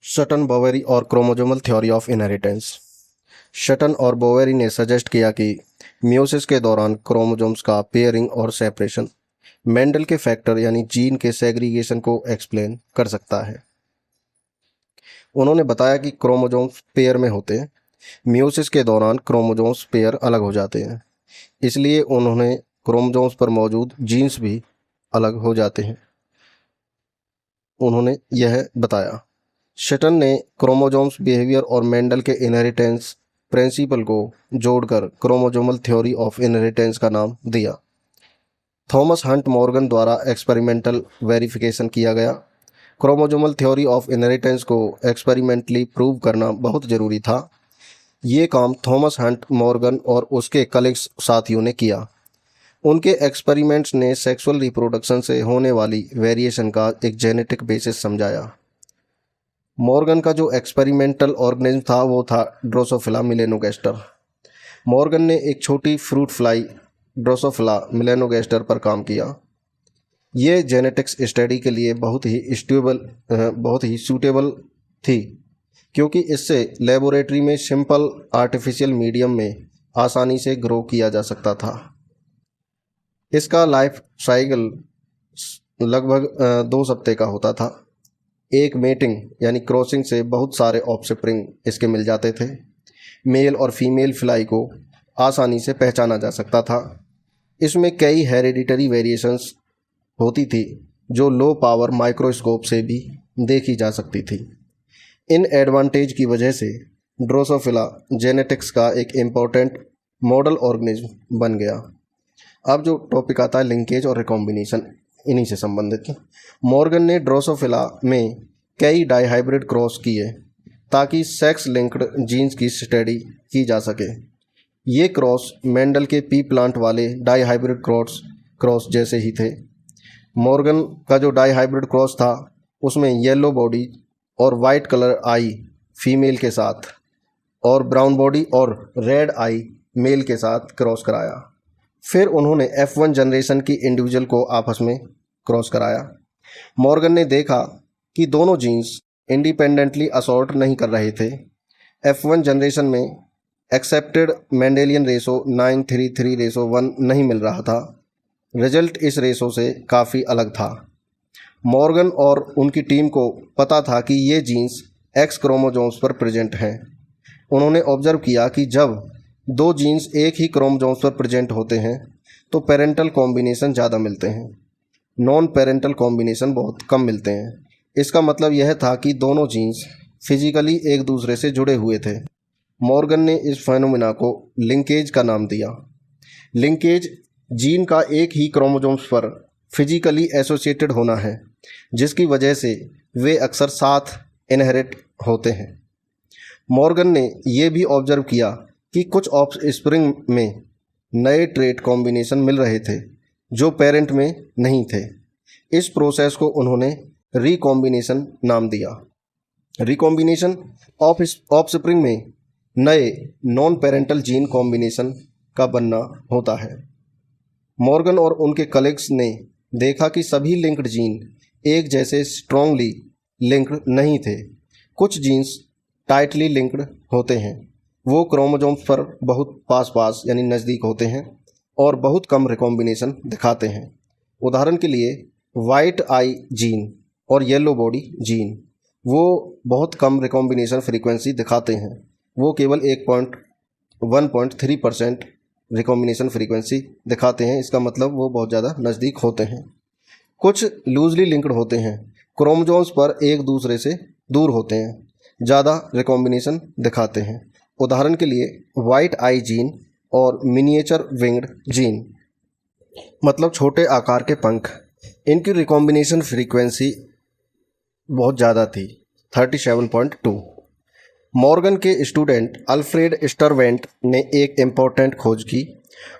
शटन Boveri और chromosomal theory of inheritance. शटन और Boveri ने सजेस्ट किया कि मियोसिस के दौरान क्रोमोसोम्स का पेयरिंग और सेपरेशन मेंडल के फैक्टर यानी जीन के सेग्रीगेशन को एक्सप्लेन कर सकता है। उन्होंने बताया कि क्रोमोसोम्स पेयर में होते हैं, मियोसिस के दौरान क्रोमोसोम्स पेयर अलग हो जाते हैं, इसलिए उन्होंने क्रोमोसोम्स पर मौजूद जीन्स भी अलग हो जाते हैं। उन्होंने यह बताया। शटन ने क्रोमोसोम्स बिहेवियर और मेंडल के इनहेरिटेंस प्रिंसिपल को जोड़कर क्रोमोसोमल थ्योरी ऑफ इनहेरिटेंस का नाम दिया। थॉमस हंट मॉर्गन द्वारा एक्सपेरिमेंटल वेरिफिकेशन किया गया। क्रोमोसोमल थ्योरी ऑफ इनहेरिटेंस को एक्सपेरिमेंटली प्रूव करना बहुत ज़रूरी था। ये काम थॉमस हंट मॉर्गन और उसके कलीग्स साथियों ने किया। उनके एक्सपेरिमेंट्स ने सेक्सुअल रिप्रोडक्शन से होने वाली वेरिएशन का एक जेनेटिक बेसिस समझाया। मॉर्गन का जो एक्सपेरिमेंटल ऑर्गेनिज्म था वो था ड्रोसोफिला मेलेनोगास्टर। मॉर्गन ने एक छोटी फ्रूट फ्लाई ड्रोसोफिला मेलेनोगास्टर पर काम किया। ये जेनेटिक्स स्टडी के लिए बहुत ही सूटेबल थी, क्योंकि इससे लेबोरेटरी में सिंपल आर्टिफिशियल मीडियम में आसानी से ग्रो किया जा सकता था। इसका लाइफ साइकिल लगभग 2 हफ्ते का होता था। एक मेटिंग यानी क्रॉसिंग से बहुत सारे ऑफस्प्रिंग इसके मिल जाते थे। मेल और फीमेल फ्लाई को आसानी से पहचाना जा सकता था। इसमें कई हेरिडिटरी वेरिएशंस होती थी जो लो पावर माइक्रोस्कोप से भी देखी जा सकती थी। इन एडवांटेज की वजह से ड्रोसोफिला जेनेटिक्स का एक इम्पोर्टेंट मॉडल ऑर्गेनिज्म बन गया। अब जो टॉपिक आता है लिंकेज और रिकॉम्बिनेशन, इन्हीं से संबंधित। मॉर्गन ने ड्रोसोफिला में कई डाइहाइब्रिड क्रॉस किए ताकि सेक्स लिंक्ड जीन्स की स्टडी की जा सके। ये क्रॉस मेंडल के पी प्लांट वाले डाइहाइब्रिड क्रॉस जैसे ही थे। मॉर्गन का जो डाइहाइब्रिड क्रॉस था उसमें येलो बॉडी और वाइट कलर आई फीमेल के साथ और ब्राउन बॉडी और रेड आई मेल के साथ क्रॉस कराया। फिर उन्होंने F1 जनरेशन की इंडिविजुअल को आपस में क्रॉस कराया। मॉर्गन ने देखा कि दोनों जीन्स इंडिपेंडेंटली असॉर्ट नहीं कर रहे थे। F1 जनरेशन में एक्सेप्टेड मेंडेलियन रेशो 9:33:1 नहीं मिल रहा था। रिजल्ट इस रेशो से काफ़ी अलग था। मॉर्गन और उनकी टीम को पता था कि ये जीन्स X क्रोमोसोम्स पर प्रेजेंट हैं। उन्होंने ऑब्जर्व किया कि जब 2 जीन्स एक ही क्रोमोसोम्स पर प्रेजेंट होते हैं तो पेरेंटल कॉम्बिनेशन ज़्यादा मिलते हैं, नॉन पेरेंटल कॉम्बिनेशन बहुत कम मिलते हैं। इसका मतलब यह था कि दोनों जीन्स फिजिकली एक दूसरे से जुड़े हुए थे। मॉर्गन ने इस फेनोमेना को लिंकेज का नाम दिया। लिंकेज जीन का एक ही क्रोमोसोम्स पर फिजिकली एसोसिएटेड होना है, जिसकी वजह से वे अक्सर साथ इनहेरिट होते हैं। मॉर्गन ने यह भी ऑब्जर्व किया कि कुछ ऑफस्प्रिंग में नए ट्रेट कॉम्बिनेशन मिल रहे थे जो पेरेंट में नहीं थे। इस प्रोसेस को उन्होंने रिकॉम्बिनेशन नाम दिया। रिकॉम्बिनेशन ऑफस्प्रिंग में नए नॉन पेरेंटल जीन कॉम्बिनेशन का बनना होता है। मॉर्गन और उनके कलीग्स ने देखा कि सभी लिंक्ड जीन एक जैसे स्ट्रॉन्गली लिंक्ड नहीं थे। कुछ जीन्स टाइटली लिंक्ड होते हैं, वो क्रोमोसोम्स पर बहुत पास यानी नज़दीक होते हैं और बहुत कम रिकॉम्बिनेशन दिखाते हैं। उदाहरण के लिए वाइट आई जीन और येलो बॉडी जीन, वो बहुत कम रिकॉम्बिनेशन फ्रीक्वेंसी दिखाते हैं। वो केवल 1.3% रिकॉम्बिनेशन फ्रीक्वेंसी दिखाते हैं। इसका मतलब वो बहुत ज़्यादा नज़दीक होते हैं। कुछ लूजली लिंक्ड होते हैं, क्रोमोसोम्स पर एक दूसरे से दूर होते हैं, ज़्यादा रिकॉम्बिनेशन दिखाते हैं। उदाहरण के लिए वाइट आई जीन और मिनिएचर विंग्ड जीन, मतलब छोटे आकार के पंख, इनकी रिकॉम्बिनेशन फ्रीक्वेंसी बहुत ज़्यादा थी, 37.2। मॉर्गन के स्टूडेंट अल्फ्रेड स्टरवेंट ने एक इम्पॉर्टेंट खोज की।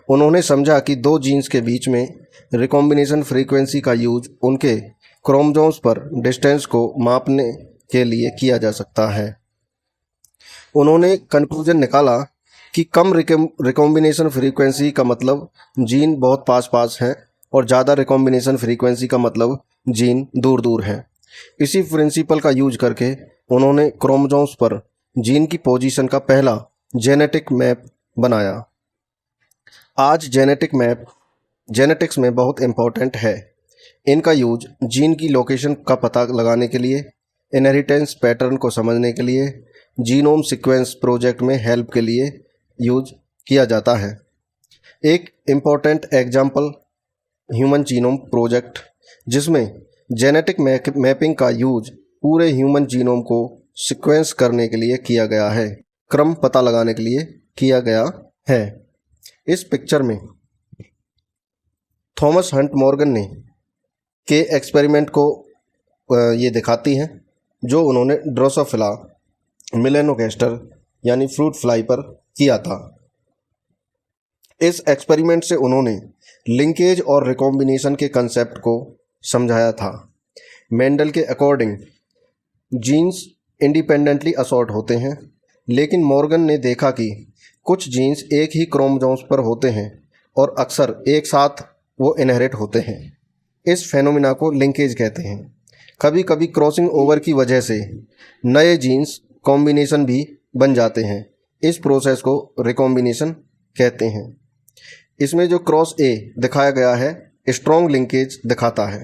उन्होंने समझा कि 2 जीन्स के बीच में रिकॉम्बिनेशन फ्रीक्वेंसी का यूज उनके क्रोमोसोम्स पर डिस्टेंस को मापने के लिए किया जा सकता है। उन्होंने कंक्लूजन निकाला कि कम रिकॉम्बिनेशन फ्रीक्वेंसी का मतलब जीन बहुत पास हैं और ज़्यादा रिकॉम्बिनेशन फ्रीक्वेंसी का मतलब जीन दूर दूर है। इसी प्रिंसिपल का यूज करके उन्होंने क्रोमोसोम्स पर जीन की पोजीशन का पहला जेनेटिक मैप बनाया। आज जेनेटिक्स में बहुत इम्पोर्टेंट है। इनका यूज जीन की लोकेशन का पता लगाने के लिए, इनहेरिटेंस पैटर्न को समझने के लिए, जीनोम सीक्वेंस प्रोजेक्ट में हेल्प के लिए यूज किया जाता है। एक important example human genome project, जिसमें जेनेटिक मैपिंग का यूज पूरे ह्यूमन जीनोम को सीक्वेंस करने के लिए किया गया है, क्रम पता लगाने के लिए किया गया है। इस पिक्चर में थॉमस हंट मॉर्गन ने के एक्सपेरिमेंट को ये दिखाती हैं, जो उन्होंने ड्रोसोफिला मेलानोगास्टर यानी फ्रूट फ्लाई पर किया था। इस एक्सपेरिमेंट से उन्होंने लिंकेज और रिकॉम्बिनेशन के कंसेप्ट को समझाया था। मेंडल के अकॉर्डिंग जीन्स इंडिपेंडेंटली असॉर्ट होते हैं, लेकिन मॉर्गन ने देखा कि कुछ जीन्स एक ही क्रोमोसोम्स पर होते हैं और अक्सर एक साथ वो इनहेरिट होते हैं। इस फेनोमिना को लिंकेज कहते हैं। कभी कभी क्रॉसिंग ओवर की वजह से नए जीन्स कॉम्बिनेशन भी बन जाते हैं। इस प्रोसेस को रिकॉम्बिनेशन कहते हैं। इसमें जो क्रॉस ए दिखाया गया है स्ट्रॉन्ग लिंकेज दिखाता है।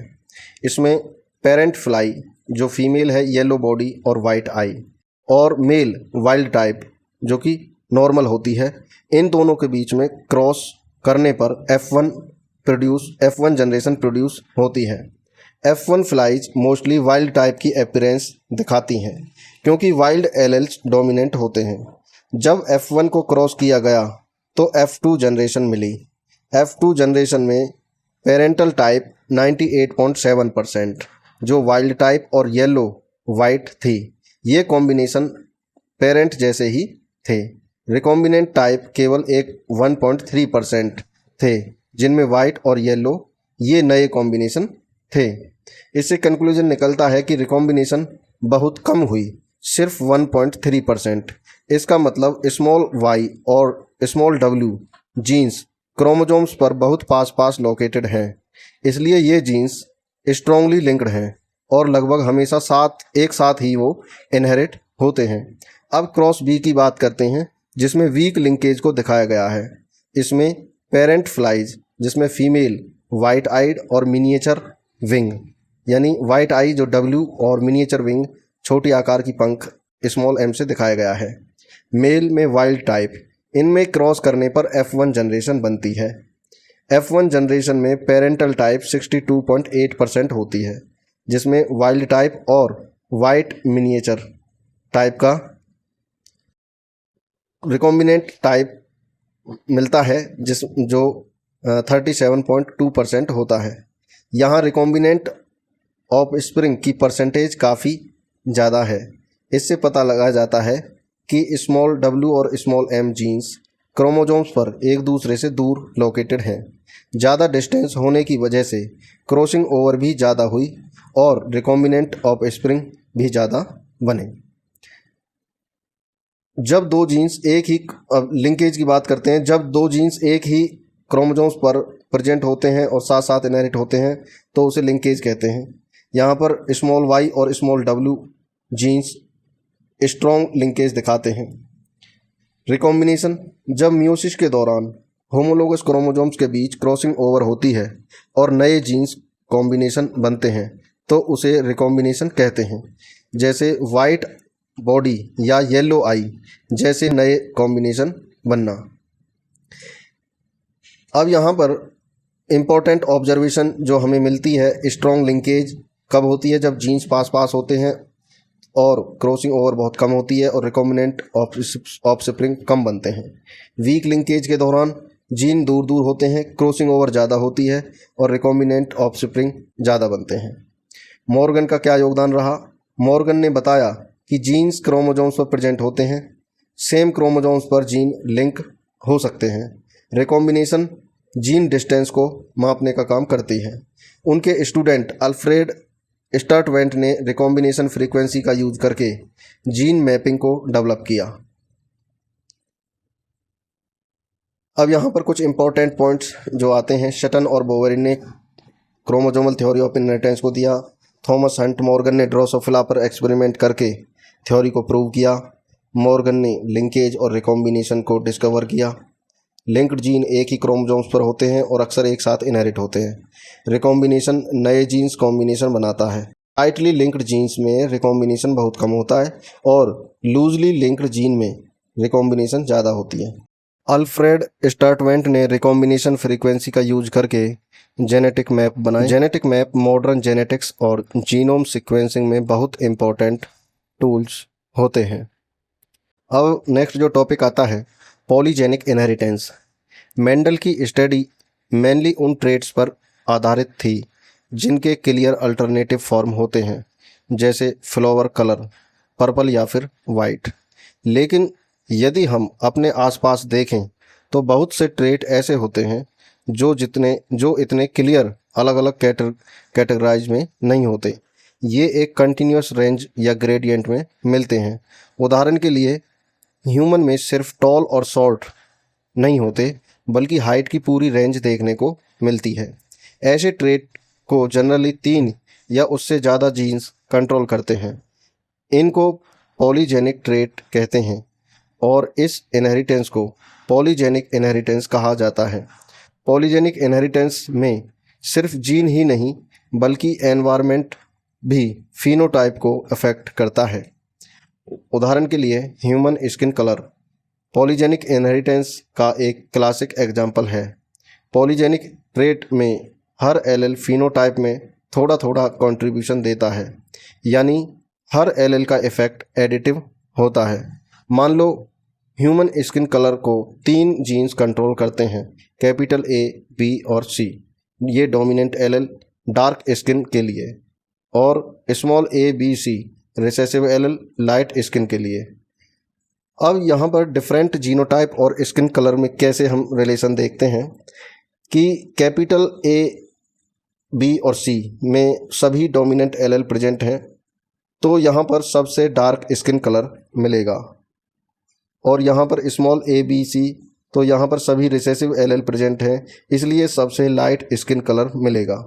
इसमें पेरेंट फ्लाई जो फीमेल है, येलो बॉडी और वाइट आई, और मेल वाइल्ड टाइप जो कि नॉर्मल होती है, इन दोनों के बीच में क्रॉस करने पर F1 जनरेशन प्रोड्यूस होती है। F1 flies mostly wild type की अपीयरेंस दिखाती हैं, क्योंकि वाइल्ड एलेल्स डोमिनेंट होते हैं। जब F1 को क्रॉस किया गया तो F2 जनरेशन मिली। F2 जनरेशन में पेरेंटल टाइप 98.7% जो वाइल्ड टाइप और येलो वाइट थी। ये कॉम्बिनेशन पेरेंट जैसे ही थे। रिकॉम्बिनेंट टाइप केवल एक 1.3% थे, जिनमें वाइट और येलो ये नए कॉम्बिनेशन थे। इससे कंक्लूजन निकलता है कि रिकॉम्बिनेशन बहुत कम हुई, सिर्फ 1.3%। इसका मतलब स्मॉल y और स्मॉल w जीन्स क्रोमोसोम्स पर बहुत पास लोकेटेड हैं, इसलिए ये जीन्स स्ट्रॉन्गली लिंक्ड हैं और लगभग हमेशा एक साथ ही वो इनहेरिट होते हैं। अब क्रॉस बी की बात करते हैं, जिसमें वीक लिंकेज को दिखाया गया है। इसमें पेरेंट फ्लाइज जिसमें फीमेल वाइट आइड और मिनिएचर विंग, यानी वाइट आई जो W और मिनिएचर विंग छोटी आकार की पंख स्मॉल m से दिखाया गया है। मेल में वाइल्ड टाइप, इनमें क्रॉस करने पर F1 जनरेशन बनती है। F1 जनरेशन में पेरेंटल टाइप 62.8% होती है, जिसमें वाइल्ड टाइप और वाइट मिनिएचर टाइप का रिकॉम्बिनेंट टाइप मिलता है जो 37.2% होता है। यहाँ रिकॉम्बिनेंट ऑफ स्प्रिंग की परसेंटेज काफ़ी ज़्यादा है। इससे पता लगाया जाता है कि स्मॉल w और स्मॉल m जीन्स क्रोमोसोम्स पर एक दूसरे से दूर लोकेटेड हैं। ज़्यादा डिस्टेंस होने की वजह से क्रॉसिंग ओवर भी ज़्यादा हुई और रिकॉम्बिनेंट ऑफ स्प्रिंग भी ज़्यादा बने। जब दो जीन्स एक ही लिंकेज की बात करते हैं, जब दो जीन्स एक ही क्रोमोसोम्स पर प्रेजेंट होते हैं और साथ साथ इनहेरिट होते हैं तो उसे लिंकेज कहते हैं। यहाँ पर स्मॉल y और small w genes strong linkage दिखाते हैं। रिकॉम्बिनेशन, जब मियोसिस के दौरान होमोलोगस क्रोमोसोम्स के बीच क्रॉसिंग ओवर होती है और नए जीन्स कॉम्बिनेशन बनते हैं तो उसे रिकॉम्बिनेशन कहते हैं। जैसे वाइट बॉडी या येलो आई जैसे नए कॉम्बिनेशन बनना। अब यहाँ पर इम्पोर्टेंट ऑब्जर्वेशन जो हमें मिलती है, स्ट्रॉन्ग लिंकेज कब होती है? जब जीन्स पास होते हैं और क्रॉसिंग ओवर बहुत कम होती है और रिकॉम्बिनेंट ऑफस्प्रिंग कम बनते हैं। वीक लिंकेज के दौरान जीन दूर होते हैं, क्रॉसिंग ओवर ज़्यादा होती है और रिकॉम्बिनेंट ऑफस्प्रिंग ज़्यादा बनते हैं। मॉर्गन का क्या योगदान रहा? मॉर्गन ने बताया कि जीन्स क्रोमोसोम्स पर प्रेजेंट होते हैं, सेम क्रोमोसोम्स पर जीन लिंक हो सकते हैं। रिकॉम्बिनेशन जीन डिस्टेंस को मापने का काम करती है। उनके स्टूडेंट अल्फ्रेड स्टर्टवेंट ने रिकॉम्बिनेशन फ्रीक्वेंसी का यूज करके जीन मैपिंग को डेवलप किया। अब यहाँ पर कुछ इंपॉर्टेंट पॉइंट्स जो आते हैं, शटन और बोवेरिन ने क्रोमोसोमल थ्योरी ऑफ इनहेरिटेंस को दिया। थॉमस हंट मॉर्गन ने ड्रोसोफिला पर एक्सपेरिमेंट करके थ्योरी को प्रूव किया। मॉर्गन ने लिंकेज और रिकॉम्बिनेशन को डिस्कवर किया। लिंक्ड जीन एक ही क्रोमोसोम्स पर होते हैं और अक्सर एक साथ इनहेरिट होते हैं। रिकॉम्बिनेशन नए जीन्स कॉम्बिनेशन बनाता है। टाइटली लिंक्ड जीन्स में रिकॉम्बिनेशन बहुत कम होता है और लूजली लिंक्ड जीन में रिकॉम्बिनेशन ज़्यादा होती है। अल्फ्रेड स्टार्टवेंट ने रिकॉम्बिनेशन फ्रीक्वेंसी का यूज करके जेनेटिक मैप बनाए। जेनेटिक मैप मॉडर्न जेनेटिक्स और जीनोम सीक्वेंसिंग में बहुत इंपॉर्टेंट टूल्स होते हैं। अब नेक्स्ट जो टॉपिक आता है पॉलीजेनिक इनहेरिटेंस। मेंडल की स्टडी मेनली उन ट्रेट्स पर आधारित थी जिनके क्लियर अल्टरनेटिव फॉर्म होते हैं, जैसे फ्लावर कलर पर्पल या फिर वाइट। लेकिन यदि हम अपने आसपास देखें तो बहुत से ट्रेट ऐसे होते हैं जो इतने क्लियर अलग अलग कैटेगराइज में नहीं होते। ये एक कंटिन्यूस रेंज या ग्रेडियंट में मिलते हैं। उदाहरण के लिए ह्यूमन में सिर्फ टॉल और शॉर्ट नहीं होते बल्कि हाइट की पूरी रेंज देखने को मिलती है। ऐसे ट्रेट को जनरली 3 या उससे ज़्यादा जीन्स कंट्रोल करते हैं। इनको पॉलीजेनिक ट्रेट कहते हैं और इस इनहेरिटेंस को पॉलीजेनिक इनहेरिटेंस कहा जाता है। पॉलीजेनिक इनहेरिटेंस में सिर्फ जीन ही नहीं बल्कि एनवायरनमेंट भी फिनोटाइप को अफेक्ट करता है। उदाहरण के लिए human skin colour polygenic inheritance का एक क्लासिक एग्जाम्पल है। पॉलीजेनिक ट्रेट में हर एलेल फिनोटाइप में थोड़ा थोड़ा कंट्रीब्यूशन देता है, यानी हर एलेल का इफेक्ट एडिटिव होता है। मान लो ह्यूमन स्किन कलर को 3 जीन्स कंट्रोल करते हैं, कैपिटल A, B और C। ये डोमिनेंट एलेल डार्क स्किन के लिए और small a, b, c recessive allele light skin के लिए। अब यहाँ पर डिफरेंट जीनोटाइप और स्किन कलर में कैसे हम रिलेशन देखते हैं कि कैपिटल A, B और C में सभी डोमिनेंट एलेल प्रेजेंट हैं तो यहाँ पर सबसे डार्क स्किन कलर मिलेगा, और यहाँ पर स्मॉल a, b, c तो यहाँ पर सभी रिसेसिव एलेल प्रेजेंट हैं, इसलिए सबसे लाइट स्किन कलर मिलेगा।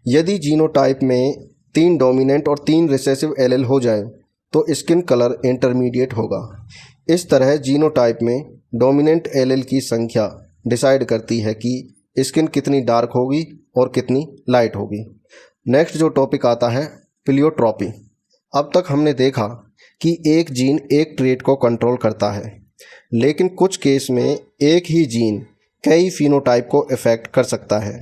यदि जीनोटाइप में 3 डोमिनेंट और 3 रिसेसिव एलेल हो जाएं तो स्किन कलर इंटरमीडिएट होगा। इस तरह जीनोटाइप में डोमिनेंट एलेल की संख्या डिसाइड करती है कि स्किन कितनी डार्क होगी और कितनी लाइट होगी। नेक्स्ट जो टॉपिक आता है प्लियोट्रॉपी। अब तक हमने देखा कि एक जीन एक ट्रेट को कंट्रोल करता है, लेकिन कुछ केस में एक ही जीन कई फिनोटाइप को इफेक्ट कर सकता है।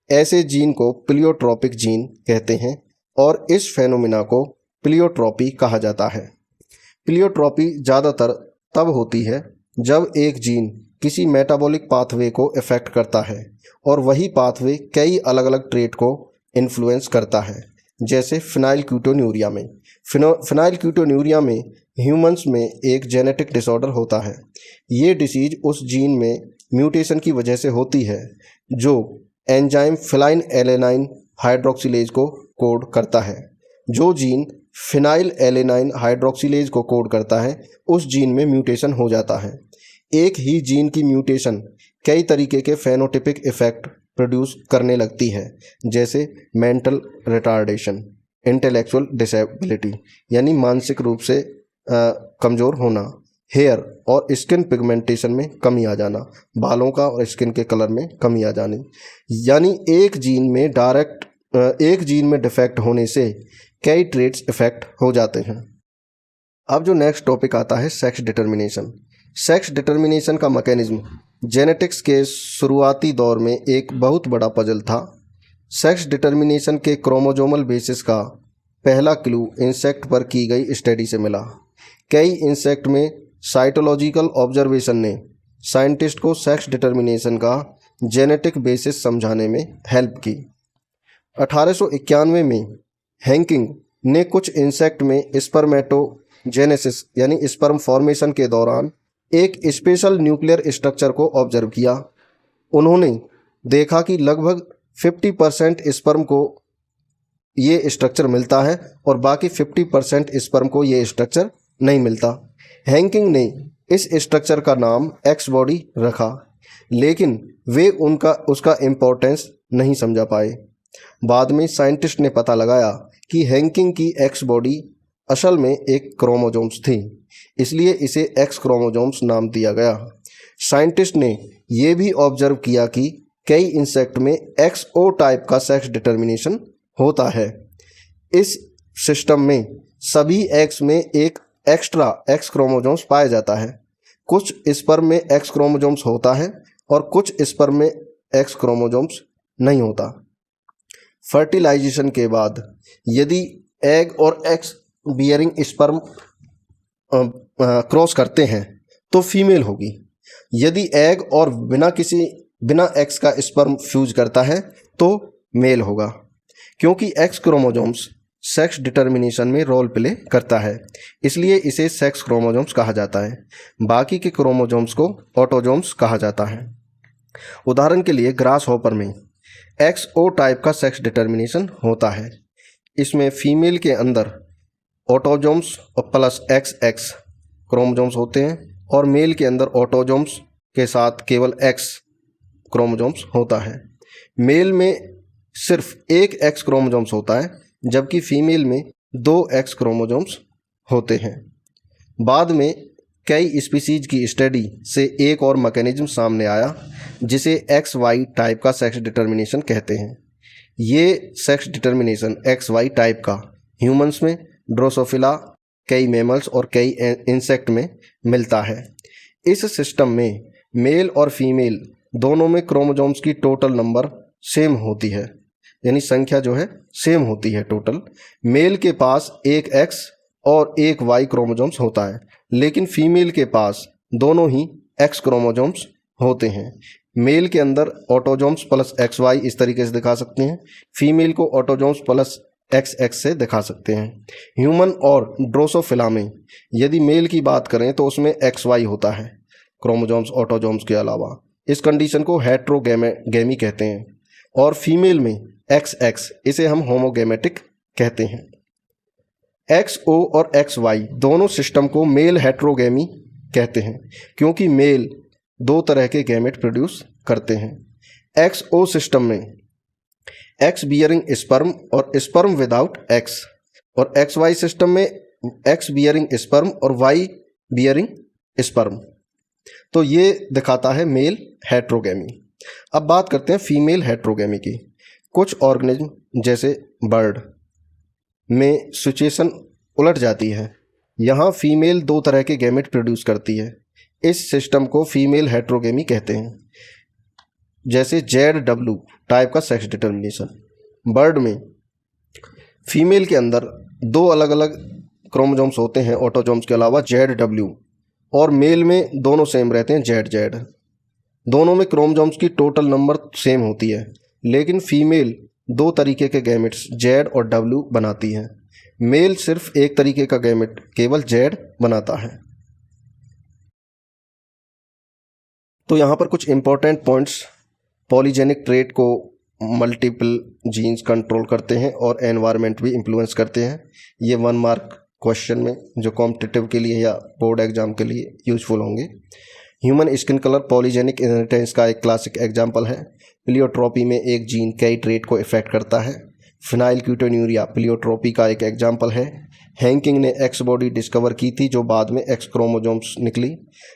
ऐसे जीन को प्लियोट्रॉपिक जीन कहते हैं और इस फेनोमेना को प्लियोट्रॉपी कहा जाता है। प्लियोट्रॉपी ज़्यादातर तब होती है जब एक जीन किसी मेटाबॉलिक पाथवे को इफेक्ट करता है और वही पाथवे कई अलग अलग ट्रेट को इन्फ्लुएंस करता है, जैसे फिनाइलकीटोन्यूरिया में। फिनाइलकीटोन्यूरिया में ह्यूमंस में एक जेनेटिक डिसऑर्डर होता है। ये डिसीज उस जीन में म्यूटेशन की वजह से होती है जो एंजाइम फिनाइल एलेनाइन हाइड्रोक्सिलेज को कोड करता है। जो जीन फिनाइल एलेनाइन हाइड्रोक्सिलेज को कोड करता है उस जीन में म्यूटेशन हो जाता है। एक ही जीन की म्यूटेशन कई तरीके के फेनोटिपिक इफेक्ट प्रोड्यूस करने लगती है, जैसे मेंटल रिटार्डेशन, इंटेलेक्चुअल डिसेबिलिटी यानी मानसिक रूप से कमज़ोर होना, हेयर और स्किन पिगमेंटेशन में कमी आ जाना, बालों का और स्किन के कलर में कमी आ जानी। यानी एक जीन में डिफेक्ट होने से कई ट्रेट्स इफेक्ट हो जाते हैं। अब जो नेक्स्ट टॉपिक आता है सेक्स डिटर्मिनेशन। सेक्स डिटर्मिनेशन का मैकेनिज्म जेनेटिक्स के शुरुआती दौर में एक बहुत बड़ा पजल था। सेक्स डिटर्मिनेशन के क्रोमोजोमल बेसिस का पहला क्लू इंसेक्ट पर की गई स्टडी से मिला। कई इंसेक्ट में साइटोलॉजिकल ऑब्जर्वेशन ने साइंटिस्ट को सेक्स डिटर्मिनेशन का जेनेटिक बेसिस समझाने में हेल्प की। 1891 में हैंकिंग ने कुछ इंसेक्ट में स्पर्मेटोजेनेसिस यानी स्पर्म फॉर्मेशन के दौरान एक स्पेशल न्यूक्लियर स्ट्रक्चर को ऑब्जर्व किया। उन्होंने देखा कि लगभग 50% स्पर्म को ये स्ट्रक्चर मिलता है और बाकी 50% स्पर्म को ये स्ट्रक्चर नहीं मिलता। हैंकिंग ने इस स्ट्रक्चर का नाम एक्स बॉडी रखा, लेकिन वे उसका इम्पोर्टेंस नहीं समझा पाए। बाद में साइंटिस्ट ने पता लगाया कि हैंकिंग की एक्स बॉडी असल में एक क्रोमोजोम्स थी, इसलिए इसे एक्स क्रोमोजोम्स नाम दिया गया। साइंटिस्ट ने यह भी ऑब्जर्व किया कि कई इंसेक्ट में XO टाइप का सेक्स डिटर्मिनेशन होता है। इस सिस्टम में सभी एक्स में एक एक्स्ट्रा एक्स क्रोमोजोम्स पाया जाता है। कुछ स्पर्म में एक्स क्रोमोजोम्स होता है और कुछ स्पर्म में एक्स क्रोमोजोम्स नहीं होता। फर्टिलाइजेशन के बाद यदि एग और एक्स बियरिंग स्पर्म क्रॉस करते हैं तो फीमेल होगी। यदि एग और बिना एक्स का स्पर्म फ्यूज करता है तो मेल होगा, क्योंकि एक्स क्रोमोजोम्स सेक्स डिटर्मिनेशन में रोल प्ले करता है, इसलिए इसे सेक्स क्रोमोजोम्स कहा जाता है। बाकी के क्रोमोजोम्स को ऑटोजोम्स कहा जाता है। उदाहरण के लिए ग्रास हॉपर में XO टाइप का सेक्स डिटर्मिनेशन होता है। इसमें फीमेल के अंदर ऑटोजोम्स प्लस XX क्रोमोजोम्स होते हैं और मेल के अंदर ऑटोजोम्स के साथ केवल X क्रोमोजोम्स होता है। मेल में सिर्फ एक X क्रोमोजोम्स होता है, जबकि फीमेल में 2 X क्रोमोजोम्स होते हैं। बाद में कई स्पीसीज की स्टडी से एक और मैकेनिज्म सामने आया जिसे XY टाइप का सेक्स डिटर्मिनेशन कहते हैं। ये सेक्स डिटर्मिनेशन XY टाइप का ह्यूमंस में, ड्रोसोफिला, कई मैमल्स और कई इंसेक्ट में मिलता है। इस सिस्टम में मेल और फीमेल दोनों में क्रोमोजोम्स की टोटल नंबर सेम होती है, यानी संख्या जो है सेम होती है टोटल। मेल के पास एक X और एक Y क्रोमोजोम्स होता है, लेकिन फीमेल के पास दोनों ही X क्रोमोजोम्स होते हैं। मेल के अंदर ऑटोजोम्स प्लस XY इस तरीके से दिखा सकते हैं, फीमेल को ऑटोजोम्स प्लस XX से दिखा सकते हैं। ह्यूमन और ड्रोसोफिला में यदि मेल की बात करें तो उसमें XY होता है क्रोमोजोम्स ऑटोजोम्स के अलावा। इस कंडीशन को हेट्रोगेमी कहते हैं। और फीमेल में XX, इसे हम होमोगेमेटिक कहते हैं। XO और XY दोनों सिस्टम को मेल हेट्रोगेमी कहते हैं, क्योंकि मेल 2 तरह के गैमेट प्रोड्यूस करते हैं। XO सिस्टम में X बियरिंग स्पर्म और स्पर्म विदाउट X, और XY सिस्टम में X बियरिंग स्पर्म और Y बियरिंग स्पर्म। तो ये दिखाता है मेल हेट्रोगेमी। अब बात करते हैं फीमेल हेट्रोगेमी की। कुछ ऑर्गेनिज्म जैसे बर्ड में सिचुएशन उलट जाती है। यहाँ फीमेल 2 तरह के गैमेट प्रोड्यूस करती है। इस सिस्टम को फीमेल हेट्रोगेमी कहते हैं। जैसे ZW टाइप का सेक्स डिटर्मिनेशन। बर्ड में फीमेल के अंदर 2 अलग अलग क्रोमोजोम्स होते हैं ऑटोजोम्स के अलावा, ZW, और मेल में दोनों सेम रहते हैं, ZZ। दोनों में क्रोमोजोम्स की टोटल नंबर सेम होती है, लेकिन फीमेल 2 तरीके के गैमेट्स Z और W बनाती है। मेल सिर्फ एक तरीके का गैमेट केवल Z बनाता है। तो यहाँ पर कुछ इंपॉर्टेंट पॉइंट्स पॉलीजेनिक ट्रेट को मल्टीपल जीन्स कंट्रोल करते हैं और एनवायरनमेंट भी इन्फ्लुएंस करते हैं। ये 1 मार्क क्वेश्चन में जो कॉम्पिटिटिव के लिए या बोर्ड एग्जाम के लिए यूजफुल होंगे। Human skin colour polygenic inheritance का एक क्लासिक एग्जाम्पल है। प्लियोट्रोपी में एक जीन कई ट्रेट को इफेक्ट करता है। फिनाइलक्यूटोन्यूरिया प्लियोट्रोपी का एक एग्जाम्पल है। हैंकिंग ने एक्स बॉडी डिस्कवर की थी जो बाद में एक्स क्रोमोजोम्स निकली।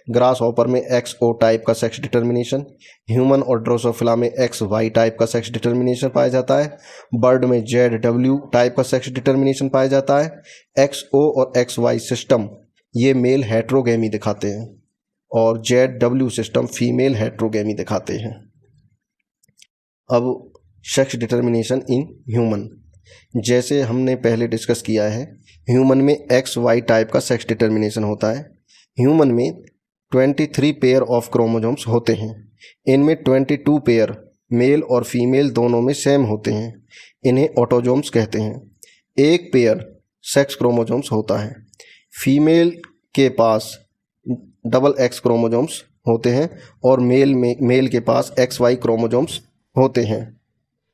ग्रास हॉपर में XO टाइप का सेक्स डिटर्मिनेशन। ह्यूमन और ड्रोसोफिला में XY टाइप का सेक्स डिटर्मिनेशन पाया जाता है। बर्ड में ZW टाइप का सेक्स डिटर्मिनेशन पाया जाता है। XO और XY सिस्टम ये मेल हेट्रोगेमी दिखाते हैं और ZW सिस्टम फीमेल हेट्रोगेमी दिखाते हैं। अब सेक्स डिटर्मिनेशन इन ह्यूमन, जैसे हमने पहले डिस्कस किया है, ह्यूमन में XY टाइप का सेक्स डिटर्मिनेशन होता है। ह्यूमन में 23 पेयर ऑफ क्रोमोजोम्स होते हैं। इनमें 22 पेयर मेल और फीमेल दोनों में सेम होते हैं। इन्हें ऑटोजोम्स कहते हैं। एक पेयर सेक्स क्रोमोजोम्स होता है। फीमेल के पास XX क्रोमोजोम्स होते हैं और मेल के पास XY क्रोमोजोम्स होते हैं।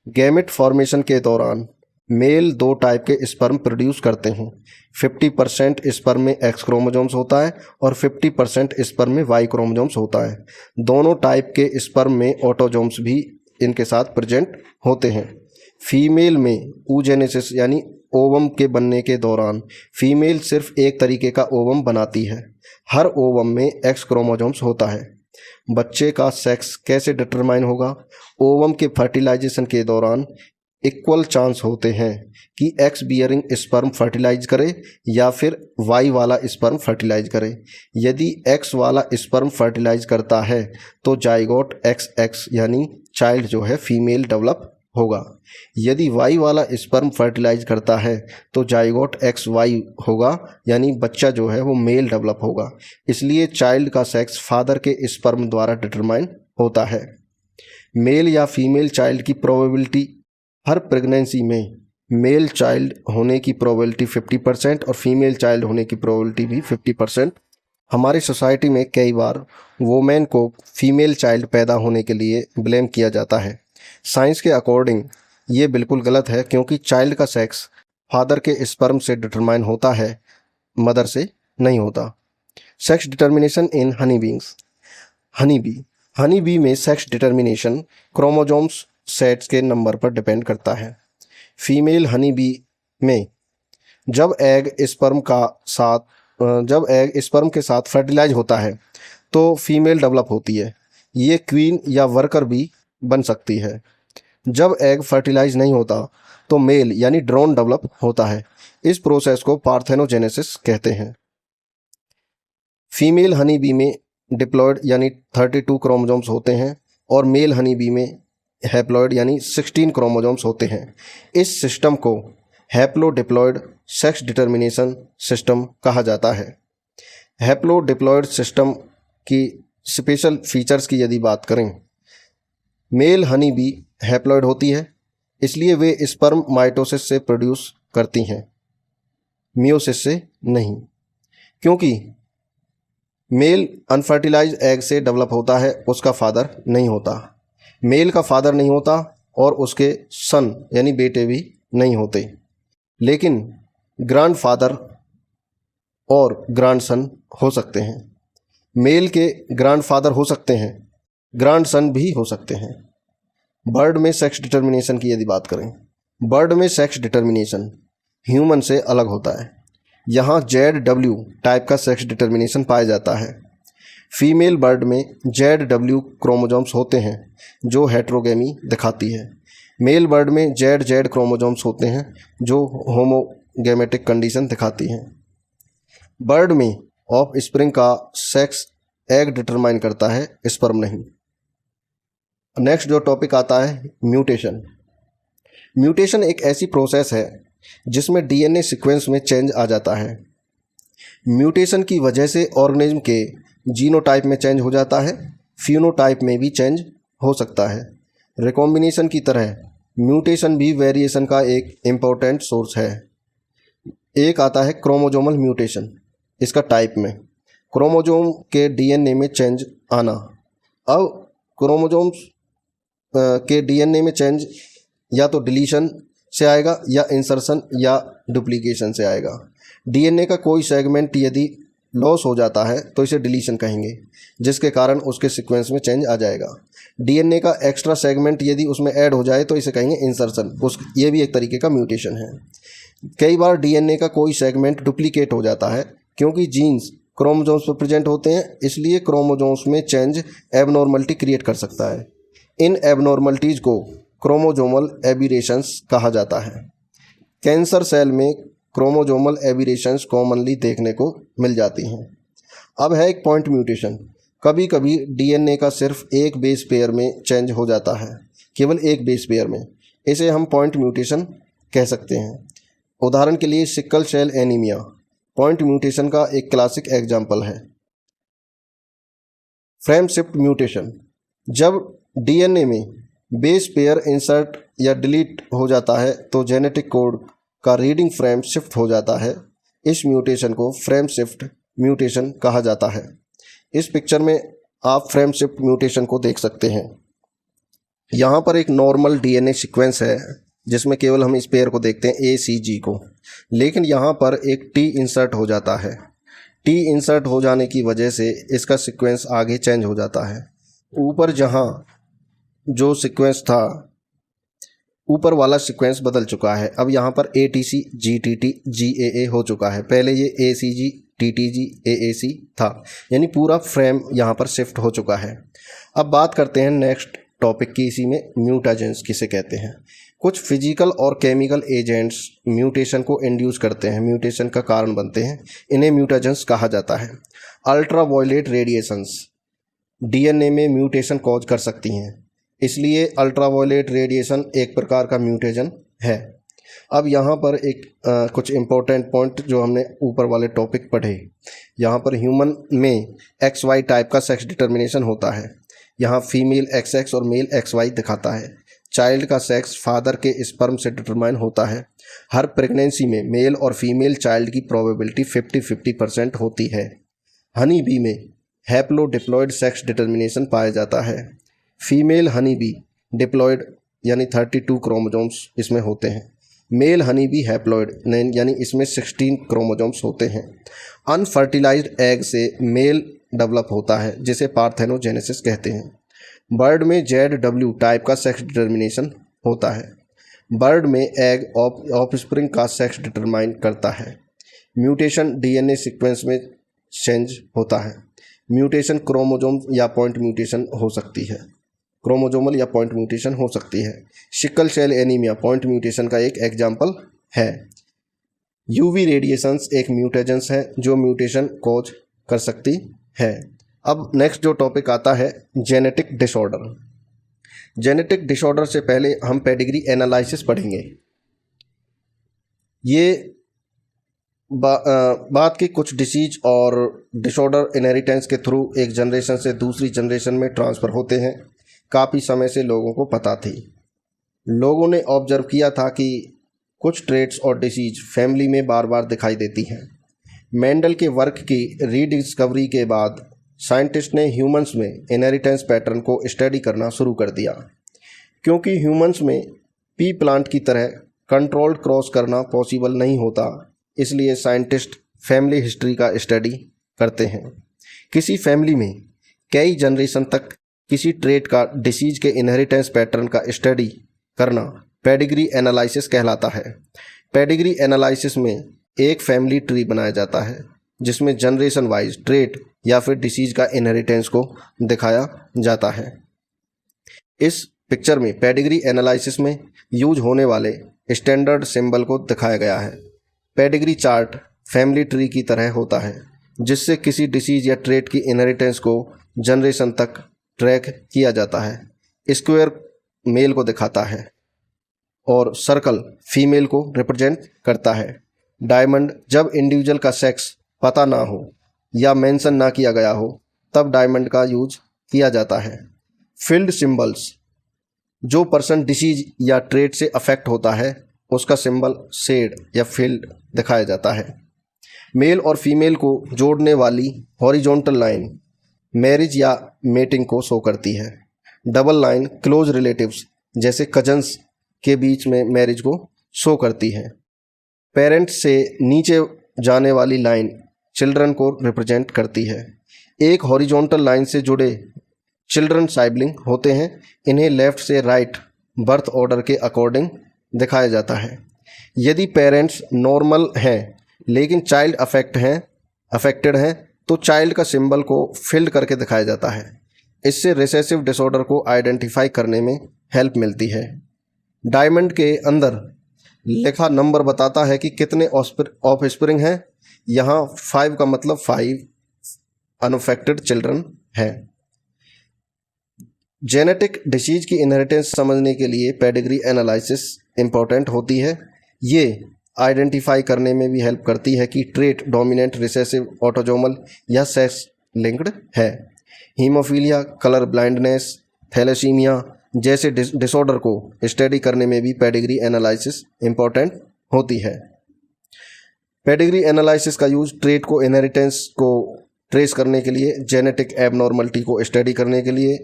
गैमेट फॉर्मेशन के दौरान मेल 2 टाइप के स्पर्म प्रोड्यूस करते हैं। 50% स्पर्म में X क्रोमोजोम्स होता है और 50% स्पर्म में Y क्रोमोजोम्स होता है। दोनों टाइप के स्पर्म में ऑटोजोम्स भी इनके साथ प्रेजेंट होते हैं। फीमेल में oogenesis यानी ओवम के बनने के दौरान फीमेल सिर्फ एक तरीके का ओवम बनाती है। हर ओवम में एक्स क्रोमोसोम्स होता है। बच्चे का सेक्स कैसे डिटरमाइन होगा? ओवम के फर्टिलाइजेशन के दौरान इक्वल चांस होते हैं कि एक्स बियरिंग स्पर्म फर्टिलाइज करे या फिर वाई वाला स्पर्म फर्टिलाइज करे। यदि एक्स वाला स्पर्म फर्टिलाइज करता है तो जाइगोट एक्स एक्स यानी चाइल्ड जो है फीमेल डेवलप होगा। यदि वाई वाला स्पर्म फर्टिलाइज करता है तो जाइगोट एक्स वाई होगा यानी बच्चा जो है वो मेल डेवलप होगा। इसलिए चाइल्ड का सेक्स फादर के स्पर्म द्वारा डिटरमाइन होता है। मेल या फीमेल चाइल्ड की प्रोबेबिलिटी, हर प्रेगनेंसी में मेल चाइल्ड होने की प्रोबेबिलिटी 50% और फीमेल चाइल्ड होने की प्रोबेबिलिटी भी 50%। हमारी सोसाइटी में कई बार वोमेन को फीमेल चाइल्ड पैदा होने के लिए ब्लेम किया जाता है। साइंस के अकॉर्डिंग ये बिल्कुल गलत है, क्योंकि चाइल्ड का सेक्स फादर के स्पर्म से डिटरमाइन होता है, मदर से नहीं होता। Sex determination in Honey beings. Honey bee में सेक्स डिटर्मिनेशन क्रोमोसोम्स सेट्स के नंबर पर डिपेंड करता है। फीमेल हनी बी में जब एग स्पर्म के साथ फर्टिलाइज होता है तो फीमेल डेवलप होती है। ये क्वीन या वर्कर भी बन सकती है। जब एग फर्टिलाइज नहीं होता तो मेल यानी ड्रोन डेवलप होता है। इस प्रोसेस को पार्थेनोजेनेसिस कहते हैं। फीमेल हनी बी में डिप्लॉयड यानी 32 क्रोमोसोम्स होते हैं और मेल हनी बी में हैप्लॉयड यानी 16 क्रोमोसोम्स होते हैं। इस सिस्टम को हैप्लोडिप्लॉयड सेक्स डिटर्मिनेशन सिस्टम कहा जाता है। हैप्लोडिप्लॉयड सिस्टम की स्पेशल फीचर्स की यदि बात करें, मेल हनी बी हैप्लॉयड होती है, इसलिए वे स्पर्म माइटोसिस से प्रोड्यूस करती हैं, मियोसिस से नहीं। क्योंकि मेल अनफर्टिलाइज एग से डेवलप होता है, उसका फादर नहीं होता। मेल का फादर नहीं होता और उसके सन यानी बेटे भी नहीं होते, लेकिन ग्रैंडफादर और ग्रैंडसन हो सकते हैं। मेल के ग्रैंडफादर हो सकते हैं, ग्रैंडसन भी हो सकते हैं। बर्ड में सेक्स डिटर्मिनेशन की यदि बात करें, बर्ड में सेक्स डिटर्मिनेशन ह्यूमन से अलग होता है। यहाँ ZW टाइप का सेक्स डिटर्मिनेशन पाया जाता है। फीमेल बर्ड में ZW क्रोमोसोम्स होते हैं जो हेट्रोगेमी दिखाती है। मेल बर्ड में ZZ क्रोमोसोम्स होते हैं जो होमोगेमेटिक कंडीशन दिखाती हैं। बर्ड में ऑफ स्प्रिंग का सेक्स एग डिटरमाइन करता है, स्पर्म नहीं। नेक्स्ट जो टॉपिक आता है म्यूटेशन। म्यूटेशन एक ऐसी प्रोसेस है जिसमें DNA सीक्वेंस में चेंज आ जाता है। म्यूटेशन की वजह से ऑर्गेनिज्म के जीनोटाइप में चेंज हो जाता है, फिनोटाइप में भी चेंज हो सकता है। रिकॉम्बिनेशन की तरह म्यूटेशन भी वेरिएशन का एक इम्पोर्टेंट सोर्स है। एक आता है क्रोमोजोमल म्यूटेशन। इसका टाइप में क्रोमोजोम के DNA में चेंज आना। अब क्रोमोजोम्स के DNA में चेंज या तो डिलीशन से आएगा या इंसर्शन या डुप्लीकेशन से आएगा। DNA का कोई सेगमेंट यदि लॉस हो जाता है तो इसे डिलीशन कहेंगे, जिसके कारण उसके सीक्वेंस में चेंज आ जाएगा। DNA का एक्स्ट्रा सेगमेंट यदि उसमें ऐड हो जाए तो इसे कहेंगे इंसर्शन। ये भी एक तरीके का म्यूटेशन है। कई बार DNA का कोई सेगमेंट डुप्लीकेट हो जाता है, क्योंकि जीन्स क्रोमोसोम्स पर प्रेजेंट होते हैं, इसलिए क्रोमोसोम्स में चेंज एबनॉर्मलिटी क्रिएट कर सकता है। इन एबनॉर्मलिटीज़ को क्रोमोजोमल एबीरेशंस कहा जाता है। कैंसर सेल में क्रोमोजोमल एबीरेशंस कॉमनली देखने को मिल जाती हैं। अब है एक पॉइंट म्यूटेशन। कभी कभी DNA का सिर्फ एक बेस पेयर में चेंज हो जाता है, केवल एक बेस पेयर में। इसे हम पॉइंट म्यूटेशन कह सकते हैं। उदाहरण के लिए sickle cell anaemia point mutation का एक क्लासिक एग्जाम्पल है। फ्रेम शिफ्ट म्यूटेशन, जब DNA में बेस पेयर इंसर्ट या डिलीट हो जाता है तो जेनेटिक कोड का रीडिंग फ्रेम शिफ्ट हो जाता है। इस म्यूटेशन को फ्रेम शिफ्ट म्यूटेशन कहा जाता है। इस पिक्चर में आप फ्रेम शिफ्ट म्यूटेशन को देख सकते हैं। यहाँ पर एक नॉर्मल DNA सीक्वेंस है जिसमें केवल हम इस पेयर को देखते हैं ACG को, लेकिन यहाँ पर एक T इंसर्ट हो जाता है। T इंसर्ट हो जाने की वजह से इसका सीक्वेंस आगे चेंज हो जाता है। ऊपर जहाँ जो सीक्वेंस था ऊपर वाला सीक्वेंस बदल चुका है। अब यहाँ पर ATC, GTT, GAA हो चुका है। पहले ये ACG, TTG, AAC था, यानी पूरा फ्रेम यहाँ पर शिफ्ट हो चुका है। अब बात करते हैं नेक्स्ट टॉपिक की, इसी में म्यूटाजेंस किसे कहते हैं। कुछ फिजिकल और केमिकल एजेंट्स म्यूटेशन को इंड्यूस करते हैं, म्यूटेशन का कारण बनते हैं, इन्हें म्यूटाजेंस कहा जाता है। अल्ट्रावायलेट रेडिएशंस DNA में म्यूटेशन कॉज कर सकती हैं, इसलिए अल्ट्रावायलेट रेडिएशन एक प्रकार का म्यूटेशन है। अब यहाँ पर एक कुछ इम्पोर्टेंट पॉइंट जो हमने ऊपर वाले टॉपिक पढ़े, यहाँ पर ह्यूमन में XY टाइप का सेक्स डिटर्मिनेशन होता है। यहाँ फीमेल XX और मेल XY दिखाता है। चाइल्ड का सेक्स फादर के स्पर्म से डिटरमाइन होता है। हर प्रेगनेंसी में मेल और फीमेल चाइल्ड की प्रोबेबिलिटी 50-50% होती है। हनी बी में हैप्लोडिप्लॉयड सेक्स डिटर्मिनेशन पाया जाता है। फीमेल हनी बी डिप्लॉयड यानी 32 क्रोमोजोम्स इसमें होते हैं। मेल हनी बी हैप्लॉयड यानी इसमें 16 क्रोमोजोम्स होते हैं। अनफर्टिलाइज्ड एग से मेल डेवलप होता है, जिसे पार्थेनोजेनेसिस कहते हैं। बर्ड में ZW टाइप का सेक्स डिटर्मिनेशन होता है। बर्ड में एग ऑफस्प्रिंग का सेक्स डिटरमाइन करता है। म्यूटेशन DNA सीक्वेंस में चेंज होता है। म्यूटेशन क्रोमोजोम या पॉइंट म्यूटेशन हो सकती है, क्रोमोजोमल या पॉइंट म्यूटेशन हो सकती है। Sickle cell anaemia point mutation का एक एग्जाम्पल है। UV रेडिएशंस एक म्यूटेजेंस है जो म्यूटेशन कॉज कर सकती है। अब नेक्स्ट जो टॉपिक आता है जेनेटिक डिसऑर्डर। जेनेटिक डिसऑर्डर से पहले हम पेडिग्री एनालिसिस पढ़ेंगे। ये बात की कुछ डिसीज और डिसऑर्डर इनहेरिटेंस के थ्रू एक जनरेशन से दूसरी जनरेशन में ट्रांसफ़र होते हैं, काफ़ी समय से लोगों को पता थी। लोगों ने ऑब्जर्व किया था कि कुछ ट्रेट्स और डिसीज फैमिली में बार बार दिखाई देती हैं। मेंडल के वर्क की रीडिस्कवरी के बाद साइंटिस्ट ने ह्यूमंस में इनहेरिटेंस पैटर्न को स्टडी करना शुरू कर दिया। क्योंकि ह्यूमंस में पी प्लांट की तरह कंट्रोल्ड क्रॉस करना पॉसिबल नहीं होता, इसलिए साइंटिस्ट फैमिली हिस्ट्री का स्टडी करते हैं। किसी फैमिली में कई जनरेशन तक किसी ट्रेट का डिसीज के इनहेरिटेंस पैटर्न का स्टडी करना पेडिग्री एनालिसिस कहलाता है। पेडिग्री एनालिसिस में एक फैमिली ट्री बनाया जाता है जिसमें जनरेशन वाइज ट्रेट या फिर डिसीज का इनहेरिटेंस को दिखाया जाता है। इस पिक्चर में पेडिग्री एनालिसिस में यूज होने वाले स्टैंडर्ड सिंबल को दिखाया गया है। पेडिग्री चार्ट फैमिली ट्री की तरह होता है जिससे किसी डिसीज या ट्रेट की इनहेरिटेंस को जनरेशन तक ट्रैक किया जाता है। स्क्वायर मेल को दिखाता है और सर्कल फीमेल को रिप्रेजेंट करता है। डायमंड जब इंडिविजुअल का सेक्स पता ना हो या मेंशन ना किया गया हो तब डायमंड का यूज किया जाता है। फील्ड सिंबल्स जो पर्सन डिसीज या ट्रेट से अफेक्ट होता है उसका सिंबल शेड या फील्ड दिखाया जाता है। मेल और फीमेल को जोड़ने वाली हॉरिजॉन्टल लाइन मैरिज या मेटिंग को शो करती है। डबल लाइन क्लोज रिलेटिव्स जैसे कजन्स के बीच में मैरिज को शो करती है। पेरेंट्स से नीचे जाने वाली लाइन चिल्ड्रन को रिप्रेजेंट करती है। एक हॉरिजॉन्टल लाइन से जुड़े चिल्ड्रन साइबलिंग होते हैं। इन्हें लेफ़्ट से राइट बर्थ ऑर्डर के अकॉर्डिंग दिखाया जाता है। यदि पेरेंट्स नॉर्मल हैं लेकिन चाइल्ड अफेक्टेड हैं तो चाइल्ड का सिंबल को फिल्ड करके दिखाया जाता है। इससे रिसेसिव डिसऑर्डर को आइडेंटिफाई करने में हेल्प मिलती है। डायमंड के अंदर लिखा नंबर बताता है कि कितने ऑफस्प्रिंग हैं। यहाँ 5 का मतलब 5 अनअफेक्टेड चिल्ड्रन हैं। जेनेटिक डिसीज की इनहेरिटेंस समझने के लिए पेडिग्री एनालिसिस इम्पॉर्टेंट होती है। ये आइडेंटिफाई करने में भी हेल्प करती है कि ट्रेट डोमिनेंट, रिसेसिव, ऑटोजोमल या सेक्स लिंक्ड है। हीमोफीलिया, कलर ब्लाइंडनेस, थैलेसीमिया जैसे डिसऑर्डर को स्टडी करने में भी पेडिग्री एनालिसिस इम्पॉर्टेंट होती है। पेडिग्री एनालिसिस का यूज ट्रेट को इनहेरिटेंस को ट्रेस करने के लिए, जेनेटिक एबनॉर्मलिटी को स्टडी करने के लिए,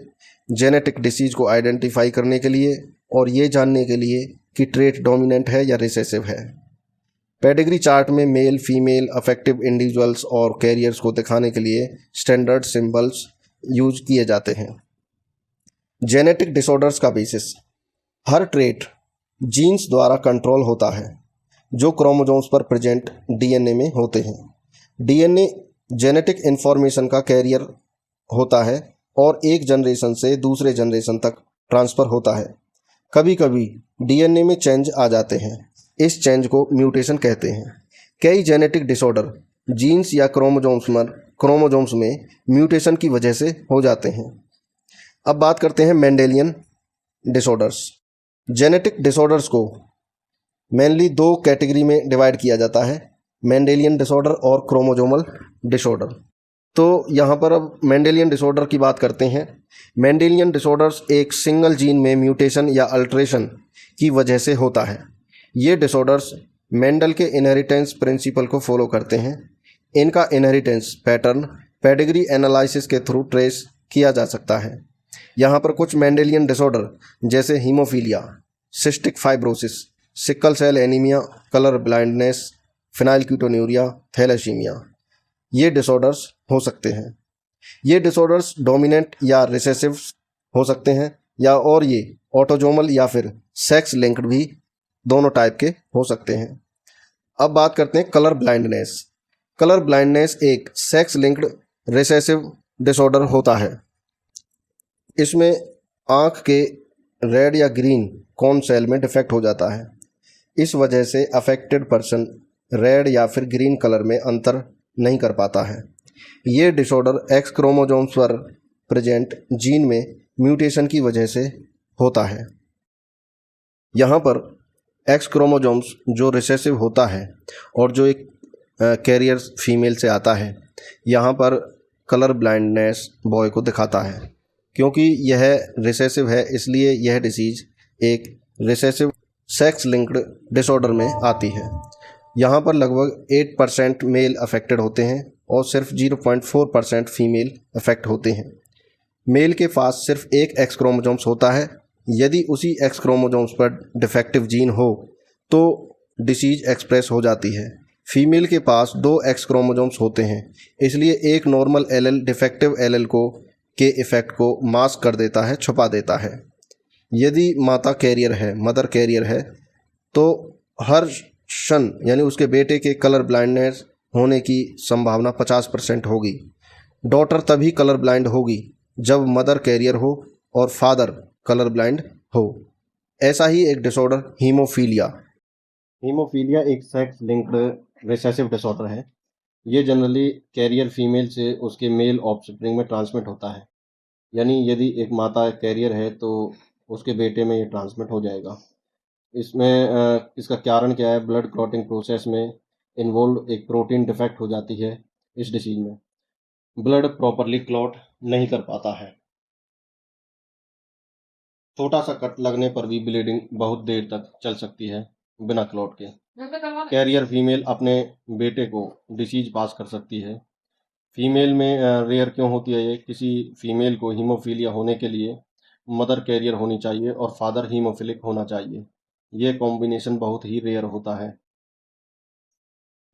जेनेटिक डिसीज को आइडेंटिफाई करने के लिए और ये जानने के लिए कि ट्रेट डोमिनेंट है या रिसेसिव है। पेडिग्री चार्ट में मेल, फीमेल, अफेक्टिव इंडिविजुअल्स और कैरियर्स को दिखाने के लिए स्टैंडर्ड सिंबल्स यूज किए जाते हैं। जेनेटिक डिसऑर्डर्स का बेसिस। हर ट्रेट जीन्स द्वारा कंट्रोल होता है जो क्रोमोसोम्स पर प्रेजेंट डीएनए में होते हैं। डीएनए जेनेटिक इन्फॉर्मेशन का कैरियर होता है और एक जनरेशन से दूसरे जनरेशन तक ट्रांसफ़र होता है। कभी कभी डीएनए में चेंज आ जाते हैं, इस चेंज को म्यूटेशन कहते हैं। कई जेनेटिक डिसऑर्डर जीन्स या क्रोमोसोम्स में म्यूटेशन की वजह से हो जाते हैं। अब बात करते हैं मेंडेलियन डिसऑर्डर्स। जेनेटिक डिसऑर्डर्स को मेनली दो कैटेगरी में डिवाइड किया जाता है, मेंडेलियन डिसऑर्डर और क्रोमोसोमल डिसऑर्डर। तो यहाँ पर अब मेंडेलियन डिसऑर्डर की बात करते हैं। मेंडेलियन डिसऑर्डर्स एक सिंगल जीन में म्यूटेशन या अल्ट्रेशन की वजह से होता है। ये डिसऑर्डर्स मेंडल के इनहेरिटेंस प्रिंसिपल को फॉलो करते हैं। इनका इनहेरिटेंस पैटर्न पेडिग्री एनालिसिस के थ्रू ट्रेस किया जा सकता है। यहाँ पर कुछ मेंडेलियन डिसऑर्डर जैसे haemophilia, cystic fibrosis, sickle cell anaemia, colour blindness, phenylketonuria, thalassaemia, ये डिसऑर्डर्स हो सकते हैं। ये डिसऑर्डर्स डोमिनेंट या रिसेसिव हो सकते हैं और ये ऑटोजोमल या फिर सेक्स लिंक्ड भी दोनों टाइप के हो सकते हैं। अब बात करते हैं कलर ब्लाइंडनेस। कलर ब्लाइंडनेस एक सेक्स लिंक्ड रिसेसिव डिसऑर्डर होता है। इसमें आँख के रेड या ग्रीन कॉर्न सेल में डिफेक्ट हो जाता है। इस वजह से अफेक्टेड पर्सन रेड या फिर ग्रीन कलर में अंतर नहीं कर पाता है। ये डिसऑर्डर एक्स क्रोमोसोम्स पर प्रेजेंट जीन में म्यूटेशन की वजह से होता है। यहाँ पर एक्स क्रोमोसोम्स जो रिसेसिव होता है और जो एक कैरियर फीमेल से आता है, यहाँ पर कलर ब्लाइंडनेस बॉय को दिखाता है। क्योंकि यह रिसेसिव है इसलिए यह डिसीज़ एक रिसेसिव सेक्स लिंक्ड डिसऑर्डर में आती है। यहाँ पर लगभग 8% मेल अफेक्टेड होते हैं और सिर्फ 0.4% फीमेल अफेक्ट होते हैं। मेल के पास सिर्फ एक एक्स क्रोमोसोम्स होता है। यदि उसी एक्स क्रोमोसोम्स पर डिफेक्टिव जीन हो तो डिसीज एक्सप्रेस हो जाती है। फीमेल के पास 2 एक्स क्रोमोसोम्स होते हैं, इसलिए एक नॉर्मल एलेल डिफेक्टिव एलेल के इफ़ेक्ट को मास्क कर देता है, छुपा देता है। यदि मदर कैरियर है तो हर सन यानी उसके बेटे के कलर ब्लाइंडनेस होने की संभावना 50% होगी। डॉटर तभी कलर ब्लाइंड होगी जब मदर कैरियर हो और फादर कलर ब्लाइंड हो। ऐसा ही एक डिसऑर्डर हीमोफीलिया एक सेक्स लिंक्ड रिसेसिव डिसऑर्डर है। ये जनरली कैरियर फीमेल से उसके मेल ऑफस्प्रिंग में ट्रांसमिट होता है। यानी यदि एक माता कैरियर है तो उसके बेटे में ये ट्रांसमिट हो जाएगा। इसमें इसका कारण क्या है? ब्लड क्लॉटिंग प्रोसेस में इन्वॉल्व एक प्रोटीन डिफेक्ट हो जाती है। इस डिसीज में ब्लड प्रॉपरली क्लॉट नहीं कर पाता है। छोटा सा कट लगने पर भी ब्लीडिंग बहुत देर तक चल सकती है बिना क्लॉट के। कैरियर फीमेल अपने बेटे को डिसीज पास कर सकती है। फीमेल में रेयर क्यों होती है ये? किसी फीमेल को हीमोफीलिया होने के लिए मदर कैरियर होनी चाहिए और फादर हीमोफिलिक होना चाहिए। ये कॉम्बिनेशन बहुत ही रेयर होता है।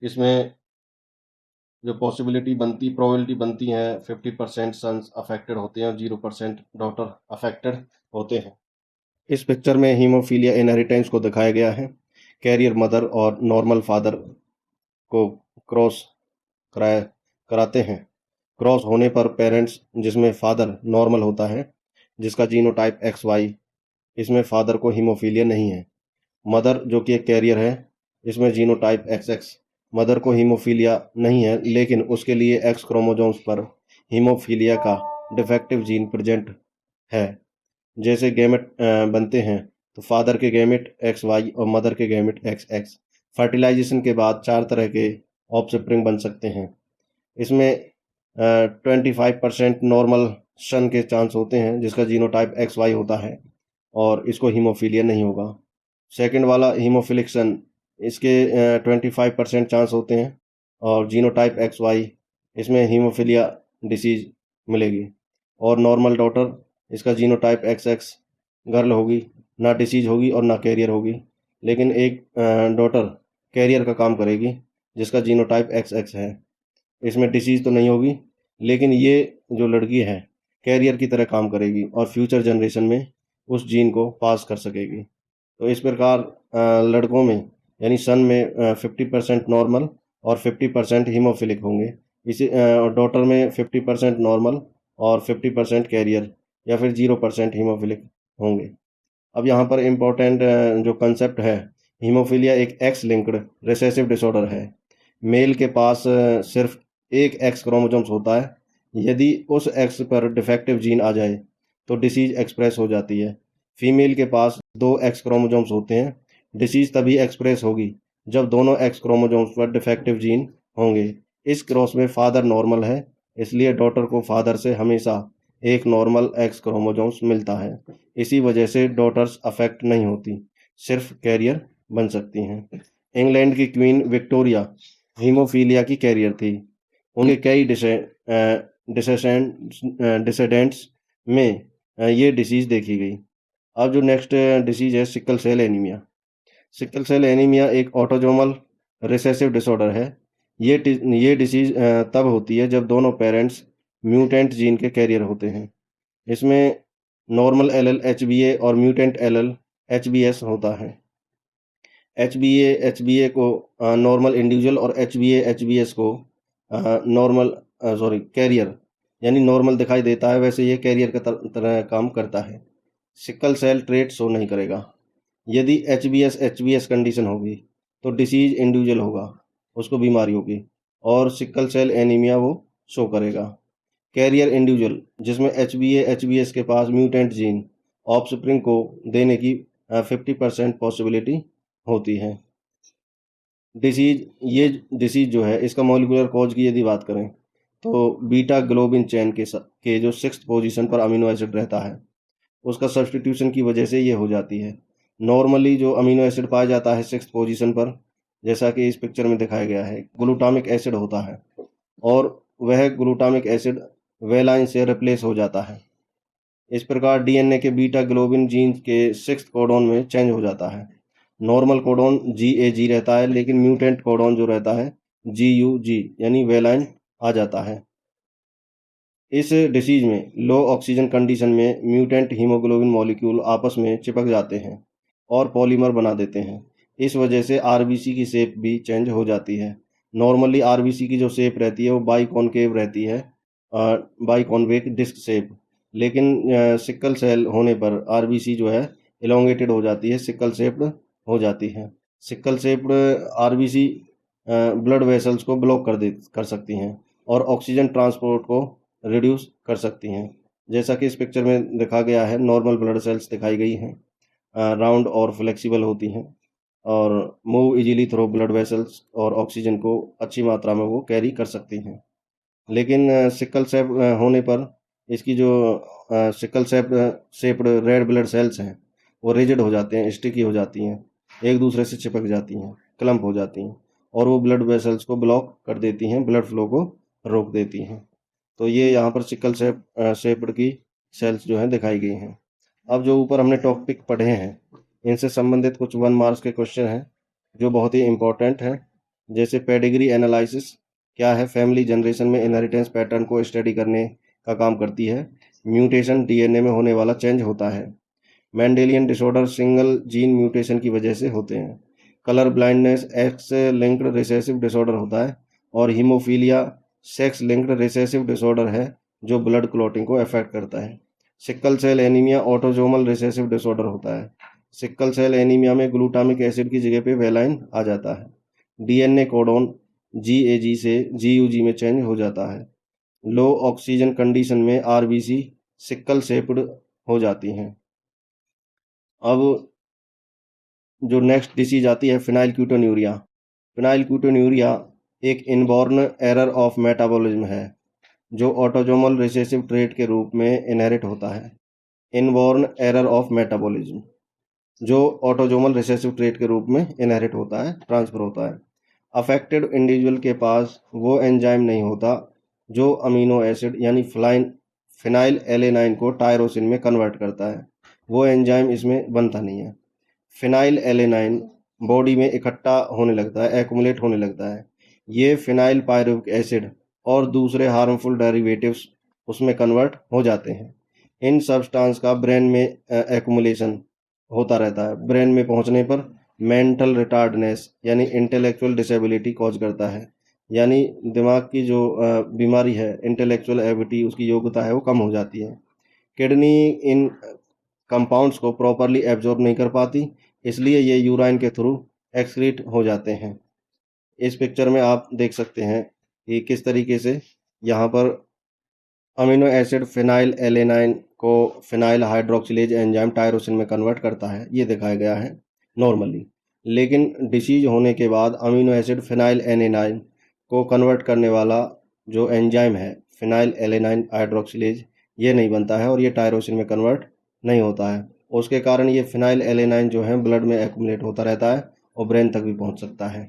इसमें जो प्रोबेबिलिटी बनती है 50% सन्स अफेक्टेड होते हैं और 0% डॉटर अफेक्टेड होते हैं। इस पिक्चर में हीमोफीलिया इनहेरिटेंस को दिखाया गया है। कैरियर मदर और नॉर्मल फादर को क्रॉस कराते हैं। क्रॉस होने पर पेरेंट्स जिसमें फादर नॉर्मल होता है, जिसका जीनोटाइप XY, इसमें फादर को हीमोफीलिया नहीं है। मदर जो कि एक कैरियर है, इसमें जीनोटाइप XX, मदर को हीमोफीलिया नहीं है लेकिन उसके लिए एक्स क्रोमोसोम्स पर हीमोफीलिया का डिफेक्टिव जीन प्रेजेंट है। जैसे गैमेट बनते हैं तो फादर के गैमेट XY और मदर के गैमेट XX। फर्टिलाइजेशन के बाद 4 तरह के ऑफस्प्रिंग बन सकते हैं। इसमें 25% नॉर्मल सन के चांस होते हैं जिसका जीनोटाइप XY होता है और इसको हीमोफीलिया नहीं होगा। सेकंड वाला हीमोफिलिक सन, इसके 25% चांस होते हैं और जीनोटाइप XY, इसमें हीमोफीलिया डिसीज मिलेगी। और नॉर्मल डॉटर, इसका जीनोटाइप XX, गर्ल होगी, ना डिसीज होगी और ना कैरियर होगी। लेकिन एक डॉटर कैरियर का काम करेगी जिसका जीनोटाइप XX है। इसमें डिसीज तो नहीं होगी लेकिन ये जो लड़की है कैरियर की तरह काम करेगी और फ्यूचर जनरेशन में उस जीन को पास कर सकेगी। तो इस प्रकार लड़कों में यानी सन में 50% नॉर्मल और 50% हीमोफिलिक होंगे। इसी डॉटर में 50% नॉर्मल और 50% कैरियर या फिर 0% हीमोफिलिक होंगे। अब यहाँ पर इम्पोर्टेंट जो कंसेप्ट है, हीमोफीलिया एक एक्स लिंक्ड रिसेसिव डिसऑर्डर है। मेल के पास सिर्फ एक एक्स क्रोमोसोम्स होता है। यदि उस एक्स पर डिफेक्टिव जीन आ जाए तो डिसीज एक्सप्रेस हो जाती है। फीमेल के पास दो एक्स क्रोमोसोम्स होते हैं। डिसीज तभी एक्सप्रेस होगी जब दोनों एक्स क्रोमोसोम्स पर डिफेक्टिव जीन होंगे। इस क्रॉस में फादर नॉर्मल है, इसलिए डॉटर को फादर से हमेशा एक नॉर्मल एक्स क्रोमोसोम्स मिलता है। इसी वजह से डॉटर्स अफेक्ट नहीं होती, सिर्फ कैरियर बन सकती हैं। इंग्लैंड की क्वीन विक्टोरिया हीमोफीलिया की कैरियर थी। उनके कई डिसेडेंट्स में ये डिसीज देखी गई। अब जो नेक्स्ट डिसीज है sickle cell anaemia. Sickle cell anaemia एक ऑटोजोमल रिसेसिव डिसऑर्डर है। ये डिसीज तब होती है जब दोनों पेरेंट्स म्यूटेंट जीन के कैरियर होते हैं। इसमें नॉर्मल एलएल एचबीए और म्यूटेंट एलएल एचबीएस होता है। एचबीए को नॉर्मल इंडिविजुअल और एचबीएस को नॉर्मल कैरियर यानी नॉर्मल दिखाई देता है, वैसे ये कैरियर का तरह काम करता है। सिकल सेल ट्रेट शो नहीं करेगा। यदि एचबीएस कंडीशन होगी तो डिसीज इंडिविजुअल होगा, उसको बीमारी होगी, और सिकल सेल एनीमिया वो शो करेगा। कैरियर इंडिविजुअल जिसमें एचबीएस के पास म्यूटेंट जीन ऑफस्प्रिंग को देने की 50% पॉसिबिलिटी होती है। ये डिसीज जो है इसका मॉलिक्यूलर कॉज की यदि बात करें तो बीटा ग्लोबिन चेन के जो 6th पोजीशन पर अमीनो एसिड रहता है उसका सब्सटीट्यूशन की वजह से ये हो जाती है। नॉर्मली जो अमीनो एसिड पाया जाता है 6th पोजीशन पर, जैसा कि इस पिक्चर में दिखाया गया है, ग्लूटामिक एसिड होता है और वह ग्लूटामिक एसिड वेलाइन से रिप्लेस हो जाता है। इस प्रकार डीएनए के बीटा ग्लोबिन जीन के 6th कोडोन में चेंज हो जाता है। नॉर्मल कोडोन GAG रहता है, लेकिन म्यूटेंट कोडोन जो रहता है GUG यानी वेलाइन आ जाता है। इस डिसीज में लो ऑक्सीजन कंडीशन में म्यूटेंट हीमोग्लोबिन मॉलिक्यूल आपस में चिपक जाते हैं और पॉलीमर बना देते हैं। इस वजह से आरबीसी की शेप भी चेंज हो जाती है। नॉर्मली आरबीसी की जो शेप रहती है वो बाइकॉनकेव रहती है, बाइकॉन्वेक डिस्क शेप, लेकिन सिकल सेल होने पर आरबीसी जो है इलोंगेटेड हो जाती है, सिकल शेप्ड हो जाती है। Sickle shaped RBC blood vessels को ब्लॉक कर सकती हैं और ऑक्सीजन ट्रांसपोर्ट को रिड्यूस कर सकती हैं। जैसा कि इस पिक्चर में दिखा गया है, नॉर्मल ब्लड सेल्स दिखाई गई हैं, राउंड और फ्लेक्सिबल होती हैं और move easily through blood vessels और ऑक्सीजन को अच्छी मात्रा में वो कैरी कर सकती हैं। लेकिन सिकल सेप होने पर इसकी जो sickle shaped red blood cells हैं वो रिजिड हो जाते हैं, स्टिकी हो जाती हैं, एक दूसरे से चिपक जाती हैं, क्लम्प हो जाती हैं और वो ब्लड वेसल्स को ब्लॉक कर देती हैं, ब्लड फ्लो को रोक देती हैं। तो ये यहाँ पर सिकल शेप्ड की सेल्स जो हैं दिखाई गई हैं। अब जो ऊपर हमने टॉपिक पढ़े हैं इनसे संबंधित कुछ 1 मार्क्स के क्वेश्चन हैं जो बहुत ही इम्पोर्टेंट हैं। जैसे पेडिग्री एनालिसिस क्या है? फैमिली जनरेशन में इनहेरिटेंस पैटर्न को स्टडी करने का काम करती है। म्यूटेशन डीएनए में होने वाला चेंज होता है। Mendelian disorder single gene mutation की वजह से होते हैं। Colour blindness X linked recessive disorder होता है और haemophilia sex linked recessive disorder है जो ब्लड क्लॉटिंग को अफेक्ट करता है। Sickle cell anaemia autosomal recessive disorder होता है। सिकल सेल एनीमिया में ग्लूटामिक एसिड की जगह पे वेलाइन आ जाता है। डीएनए कोडोन GAG से GUG में चेंज हो जाता है। लो ऑक्सीजन कंडीशन में आरबीसी सिकल शेप्ड हो जाती हैं। अब जो नेक्स्ट डिसीज आती है फिनाइलक्यूटोन्यूरिया। फिनाइलक्यूटोन्यूरिया एक इनबॉर्न एरर ऑफ मेटाबॉलिज्म है जो ऑटोजोमल रिसेसिव ट्रेट के रूप में इनहेरिट होता है। इनबॉर्न एरर ऑफ मेटाबॉलिज्म जो ऑटोजोमल रिसेसिव ट्रेट के रूप में इनहेरिट होता है, ट्रांसफर होता है। अफेक्टेड इंडिविजुअल के पास वो एंजाइम नहीं होता जो अमीनो एसिड यानी फिनाइल एलेनाइन को टायरोसिन में कन्वर्ट करता है। वो एंजाइम इसमें बनता नहीं है। फिनाइल एलेनाइन बॉडी में इकट्ठा होने लगता है, एक्युमुलेट होने लगता है। ये फिनाइल पायरुविक एसिड और दूसरे हार्मफुल डेरिवेटिव्स उसमें कन्वर्ट हो जाते हैं। इन सब्सटेंस का ब्रेन में एक्युमुलेशन होता रहता है। ब्रेन में पहुंचने पर मेंटल रिटार्डनेस यानी इंटेलेक्चुअल डिसेबिलिटी कॉज करता है, यानी दिमाग की जो बीमारी है, इंटेलेक्चुअल एबिलिटी, उसकी योग्यता है वो कम हो जाती है। किडनी इन कंपाउंड्स को प्रॉपरली एब्जॉर्ब नहीं कर पाती, इसलिए ये यूराइन के थ्रू एक्सक्रीट हो जाते हैं। इस पिक्चर में आप देख सकते हैं कि किस तरीके से यहाँ पर अमीनो एसिड फिनाइल एलेनाइन को फिनाइल हाइड्रोक्सिलेज एंजाइम टायरोसिन में कन्वर्ट करता है, ये दिखाया गया है नॉर्मली। लेकिन डिसीज होने के बाद अमीनो एसिड फिनाइल एलेनाइन को कन्वर्ट करने वाला जो एंजाइम है फिनाइल एलेनाइन हाइड्रोक्सिलेज, ये नहीं बनता है और ये टायरोसिन में कन्वर्ट नहीं होता है। उसके कारण ये फिनाइल एलेनाइन जो है ब्लड में एक्यूमुलेट होता रहता है और ब्रेन तक भी पहुंच सकता है।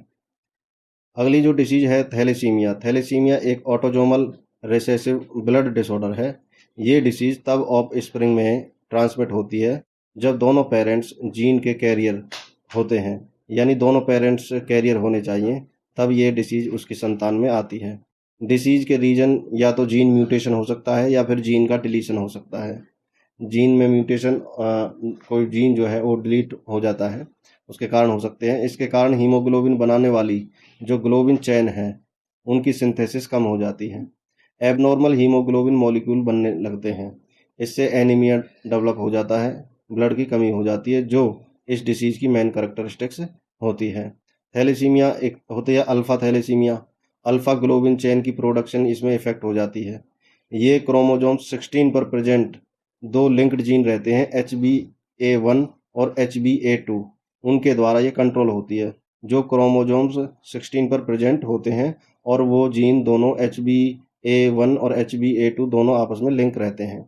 अगली जो डिसीज है थैलेसीमिया। थैलेसीमिया एक ऑटोजोमल रिसेसिव ब्लड डिसऑर्डर है। ये डिसीज तब ऑफ स्प्रिंग में ट्रांसमिट होती है जब दोनों पेरेंट्स जीन के कैरियर होते हैं, यानी दोनों पेरेंट्स कैरियर होने चाहिए, तब ये डिसीज उसकी संतान में आती है। डिसीज के रीजन या तो जीन म्यूटेशन हो सकता है या फिर जीन का डिलीशन हो सकता है। जीन में म्यूटेशन, कोई जीन जो है वो डिलीट हो जाता है, उसके कारण हो सकते हैं। इसके कारण हीमोग्लोबिन बनाने वाली जो ग्लोबिन चेन है उनकी सिंथेसिस कम हो जाती है, एबनॉर्मल हीमोग्लोबिन मॉलिक्यूल बनने लगते हैं। इससे एनीमिया डेवलप हो जाता है, ब्लड की कमी हो जाती है, जो इस डिसीज की मेन कैरेक्टरिस्टिक्स होती है। थैलेसीमिया एक होती है alpha thalassaemia. Alpha globin chain की प्रोडक्शन इसमें इफेक्ट हो जाती है। ये क्रोमोजोम 16 पर प्रेजेंट दो लिंक्ड जीन रहते हैं, HbA1 और HbA2, उनके द्वारा ये कंट्रोल होती है। जो क्रोमोजोम्स 16 पर प्रेजेंट होते हैं और वो जीन दोनों HbA1 और HbA2 दोनों आपस में लिंक रहते हैं।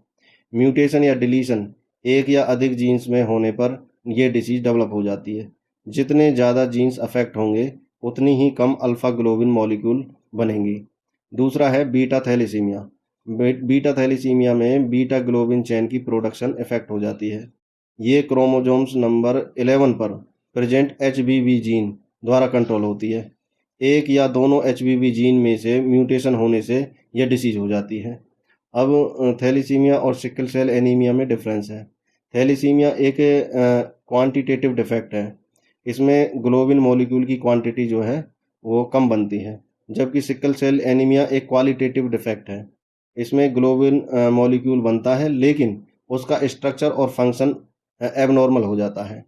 म्यूटेशन या डिलीशन एक या अधिक जीन्स में होने पर ये डिसीज डेवलप हो जाती है। जितने ज़्यादा जीन्स अफेक्ट होंगे उतनी ही कम अल्फा ग्लोबिन मॉलिक्यूल बनेंगी। दूसरा है बीटा थैलेसीमिया। बीटा थैलेसीमिया में बीटा ग्लोबिन चेन की प्रोडक्शन इफेक्ट हो जाती है। ये क्रोमोजोम्स नंबर 11 पर प्रेजेंट HBB जीन द्वारा कंट्रोल होती है। एक या दोनों HBB जीन में से म्यूटेशन होने से यह डिसीज हो जाती है। अब थैलेसीमिया और सिकल सेल एनीमिया में डिफरेंस है। थैलेसीमिया एक क्वांटिटेटिव डिफेक्ट है, इसमें ग्लोबिन मॉलिक्यूल की क्वांटिटी जो है वो कम बनती है, जबकि सिकल सेल एनीमिया एक क्वालिटेटिव डिफेक्ट है, इसमें ग्लोबिन मॉलिक्यूल बनता है लेकिन उसका स्ट्रक्चर और फंक्शन एबनॉर्मल हो जाता है।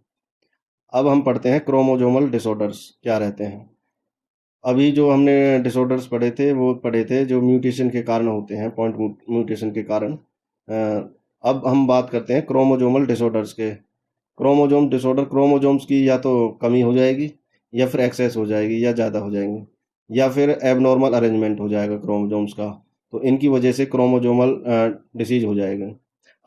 अब हम पढ़ते हैं क्रोमोजोमल डिसऑर्डर्स क्या रहते हैं। अभी जो हमने डिसऑर्डर्स पढ़े थे वो पढ़े थे जो म्यूटेशन के कारण होते हैं, पॉइंट म्यूटेशन के कारण। अब हम बात करते हैं क्रोमोजोमल डिसऑर्डर्स के। क्रोमोजोम डिसऑर्डर, क्रोमोजोम्स की या तो कमी हो जाएगी या फिर एक्सेस हो जाएगी या ज़्यादा हो जाएंगी या फिर एबनॉर्मल अरेंजमेंट हो जाएगा क्रोमोजोम्स का, तो इनकी वजह से क्रोमोजोमल डिसीज हो जाएगा।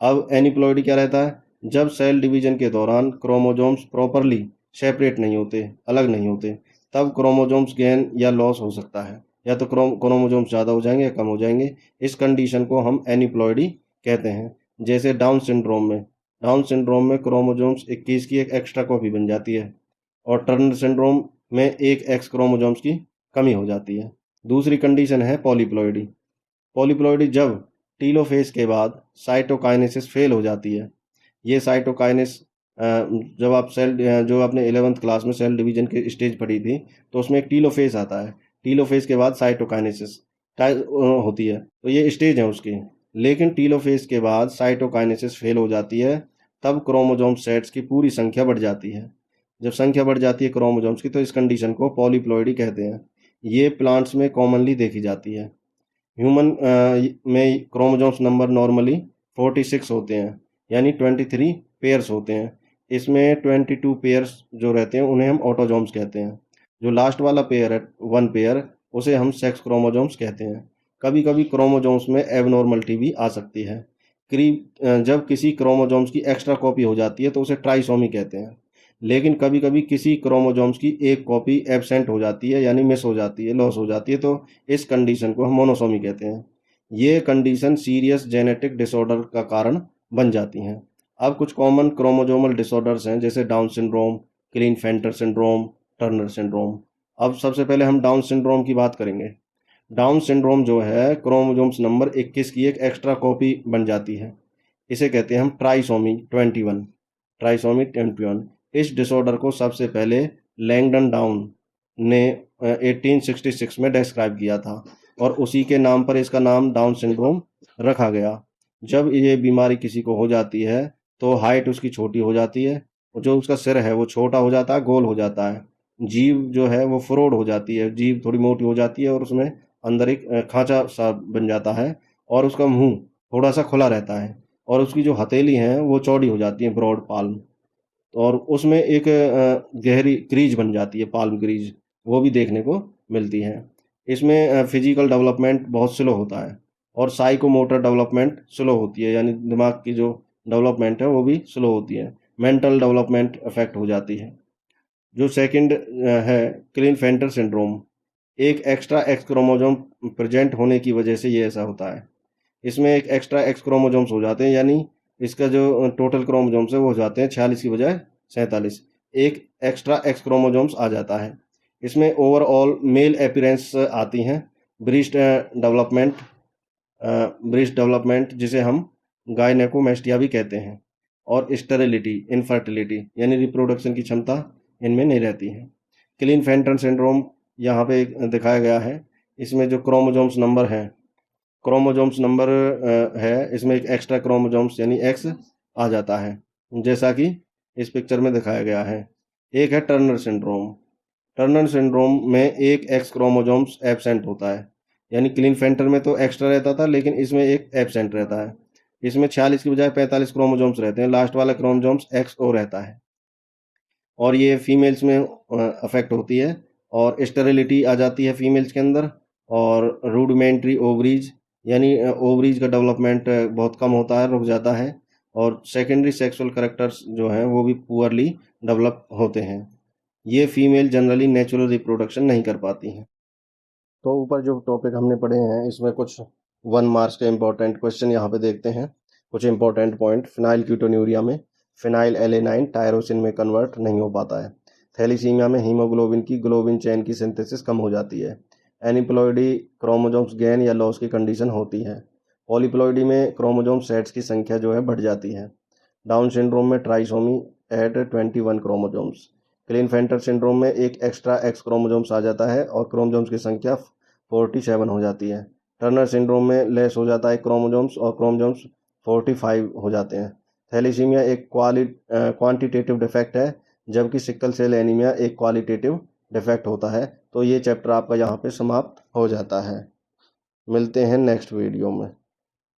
अब एनीप्लॉइडी क्या रहता है, जब सेल डिवीजन के दौरान क्रोमोजोम्स प्रॉपरली सेपरेट नहीं होते, अलग नहीं होते, तब क्रोमोजोम्स गेन या लॉस हो सकता है, या तो क्रोमोजोम्स ज़्यादा हो जाएंगे या कम हो जाएंगे। इस कंडीशन को हम एनीप्लॉइडी कहते हैं। जैसे डाउन सिंड्रोम में क्रोमोजोम्स 21 की एक एक्स्ट्रा कॉपी बन जाती है और टर्नर सिंड्रोम में एक एक्स क्रोमोजोम्स की कमी हो जाती है। दूसरी कंडीशन है पॉलीप्लॉइडी। पॉलीप्लॉइडी जब टीलोफेज के बाद साइटोकाइनेसिस फेल हो जाती है। ये साइटोकाइनेस जब आप जो आपने 11th क्लास में सेल डिवीजन की स्टेज पढ़ी थी तो उसमें एक टीलोफेज आता है, टीलोफेज के बाद साइटोकाइनेसिस होती है, तो ये स्टेज है उसकी। लेकिन टीलोफेज के बाद साइटोकाइनेसिस फेल हो जाती है, तब क्रोमोजोम सेट्स की पूरी संख्या बढ़ जाती है। जब संख्या बढ़ जाती है क्रोमोजोम्स की तो इस कंडीशन को पॉलीप्लॉइडी कहते हैं। ये प्लांट्स में कॉमनली देखी जाती है। ह्यूमन में क्रोमोजोम्स नंबर नॉर्मली 46 होते हैं, यानी 23 पेयर्स होते हैं। इसमें 22 पेयर्स जो रहते हैं उन्हें हम ऑटोजोम्स कहते हैं। जो लास्ट वाला पेयर है, 1 पेयर, उसे हम सेक्स क्रोमोजोम्स कहते हैं। कभी कभी क्रोमोजोम्स में एबनॉर्मलिटी भी आ सकती है। जब किसी क्रोमोजोम्स की एक्स्ट्रा कॉपी हो जाती है तो उसे ट्राइसोमी कहते हैं। लेकिन कभी कभी किसी क्रोमोजोम्स की एक कॉपी एब्सेंट हो जाती है, यानी मिस हो जाती है, लॉस हो जाती है, तो इस कंडीशन को हम मोनोसोमी कहते हैं। ये कंडीशन सीरियस जेनेटिक डिसऑर्डर का कारण बन जाती हैं। अब कुछ कॉमन क्रोमोजोमल डिसऑर्डर्स हैं जैसे Down syndrome, Klinefelter syndrome, Turner syndrome. अब सबसे पहले हम डाउन सिंड्रोम की बात करेंगे। डाउन सिंड्रोम जो है क्रोमोजोम्स नंबर 21 की एक एक्स्ट्रा कॉपी बन जाती है, इसे कहते हैं हम ट्राइसोमी 21। ट्राइसोमी 21। इस डिसऑर्डर को सबसे पहले लैंगडन डाउन ने 1866 में डिस्क्राइब किया था और उसी के नाम पर इसका नाम डाउन सिंड्रोम रखा गया। जब ये बीमारी किसी को हो जाती है तो हाइट उसकी छोटी हो जाती है, जो उसका सिर है वो छोटा हो जाता है, गोल हो जाता है। जीभ जो है वो फ्रोड हो जाती है, जीभ थोड़ी मोटी हो जाती है और उसमें अंदर एक खांचा सा बन जाता है और उसका मुंह थोड़ा सा खुला रहता है और उसकी जो हथेली हैं वो चौड़ी हो जाती है, ब्रॉड पाल्म। और उसमें एक गहरी क्रीज बन जाती है, पाल्म क्रीज, वो भी देखने को मिलती है। इसमें फिजिकल डेवलपमेंट बहुत स्लो होता है और साइकोमोटर डेवलपमेंट स्लो होती है, यानी दिमाग की जो डेवलपमेंट है वो भी स्लो होती है। मेंटल डेवलपमेंट अफेक्ट हो जाती है। जो सेकंड है क्लिनफेल्टर सिंड्रोम, एक एक्स्ट्रा एक्स क्रोमोसोम प्रेजेंट होने की वजह से ये ऐसा होता है। इसमें एक एक्स्ट्रा एक्स क्रोमोसोम्स हो जाते हैं, यानी इसका जो टोटल क्रोमोसोम्स है वो हो जाते हैं 46 की बजाय 47। एक एक्स्ट्रा एक्स क्रोमोसोम्स आ जाता है। इसमें ओवरऑल मेल अपीयरेंस आती हैं, ब्रीस्ट डेवलपमेंट, ब्रीस्ट डेवलपमेंट जिसे हम गायनेकोमेस्टिया भी कहते हैं, और स्टेरिलिटी, इनफर्टिलिटी यानी रिप्रोडक्शन की क्षमता इनमें नहीं रहती है। क्लिनफेल्टर सिंड्रोम यहाँ पे दिखाया गया है। इसमें जो क्रोमोसोम्स नंबर है, क्रोमोसोम्स नंबर है, इसमें एक एक्स्ट्रा क्रोमोसोम्स यानी एक्स आ जाता है, जैसा कि इस पिक्चर में दिखाया गया है। एक है टर्नर सिंड्रोम। टर्नर सिंड्रोम में एक एक्स क्रोमोसोम्स एब्सेंट होता है, यानी क्लिनफेल्टर में तो एक्स्ट्रा रहता था लेकिन इसमें एक एब्सेंट रहता है। इसमें 46 की बजाय 45 क्रोमोसोम्स रहते हैं, लास्ट वाला क्रोमोसोम्स एक्स ओ रहता है और ये फीमेल्स में अफेक्ट होती है और स्टेरिलिटी आ जाती है फीमेल्स के अंदर। और रूडिमेंट्री ओवरीज, यानी ओवरीज का डेवलपमेंट बहुत कम होता है, रुक जाता है। और सेकेंडरी सेक्सुअल कैरेक्टर्स जो हैं वो भी पुअरली डेवलप होते हैं। ये फीमेल जनरली नेचुरल रिप्रोडक्शन नहीं कर पाती हैं। तो ऊपर जो टॉपिक हमने पढ़े हैं इसमें कुछ 1 मार्क्स के इंपॉर्टेंट क्वेश्चन यहाँ पे देखते हैं। कुछ इंपॉर्टेंट पॉइंट, फिनाइल कीटोन्यूरिया में फिनाइल एलेनाइन टायरोसिन में कन्वर्ट नहीं हो पाता है। थैलीसीमिया में हीमोग्लोबिन की ग्लोबिन चेन की सिंथेसिस कम हो जाती है। एनिप्लॉइडी क्रोमोसोम्स गेन या लॉस की कंडीशन होती है। पॉलीप्लॉइडी में क्रोमोसोम सेट्स की संख्या जो है बढ़ जाती है। डाउन सिंड्रोम में ट्राइसोमी एट 21 क्रोमोसोम्स। क्लिनफेल्टर सिंड्रोम में एक एक्स्ट्रा एक्स क्रोमोसोम्स आ जाता है और क्रोमोसोम्स की संख्या 47 हो जाती है। टर्नर सिंड्रोम में लेस हो जाता है क्रोमोसोम्स और क्रोमोसोम्स 45 हो जाते हैं। थैलीसीमिया एक क्वांटिटेटिव डिफेक्ट है, जबकि सिकल सेल एनीमिया एक क्वालिटेटिव डिफेक्ट होता है। तो ये चैप्टर आपका यहाँ पे समाप्त हो जाता है। मिलते हैं नेक्स्ट वीडियो में।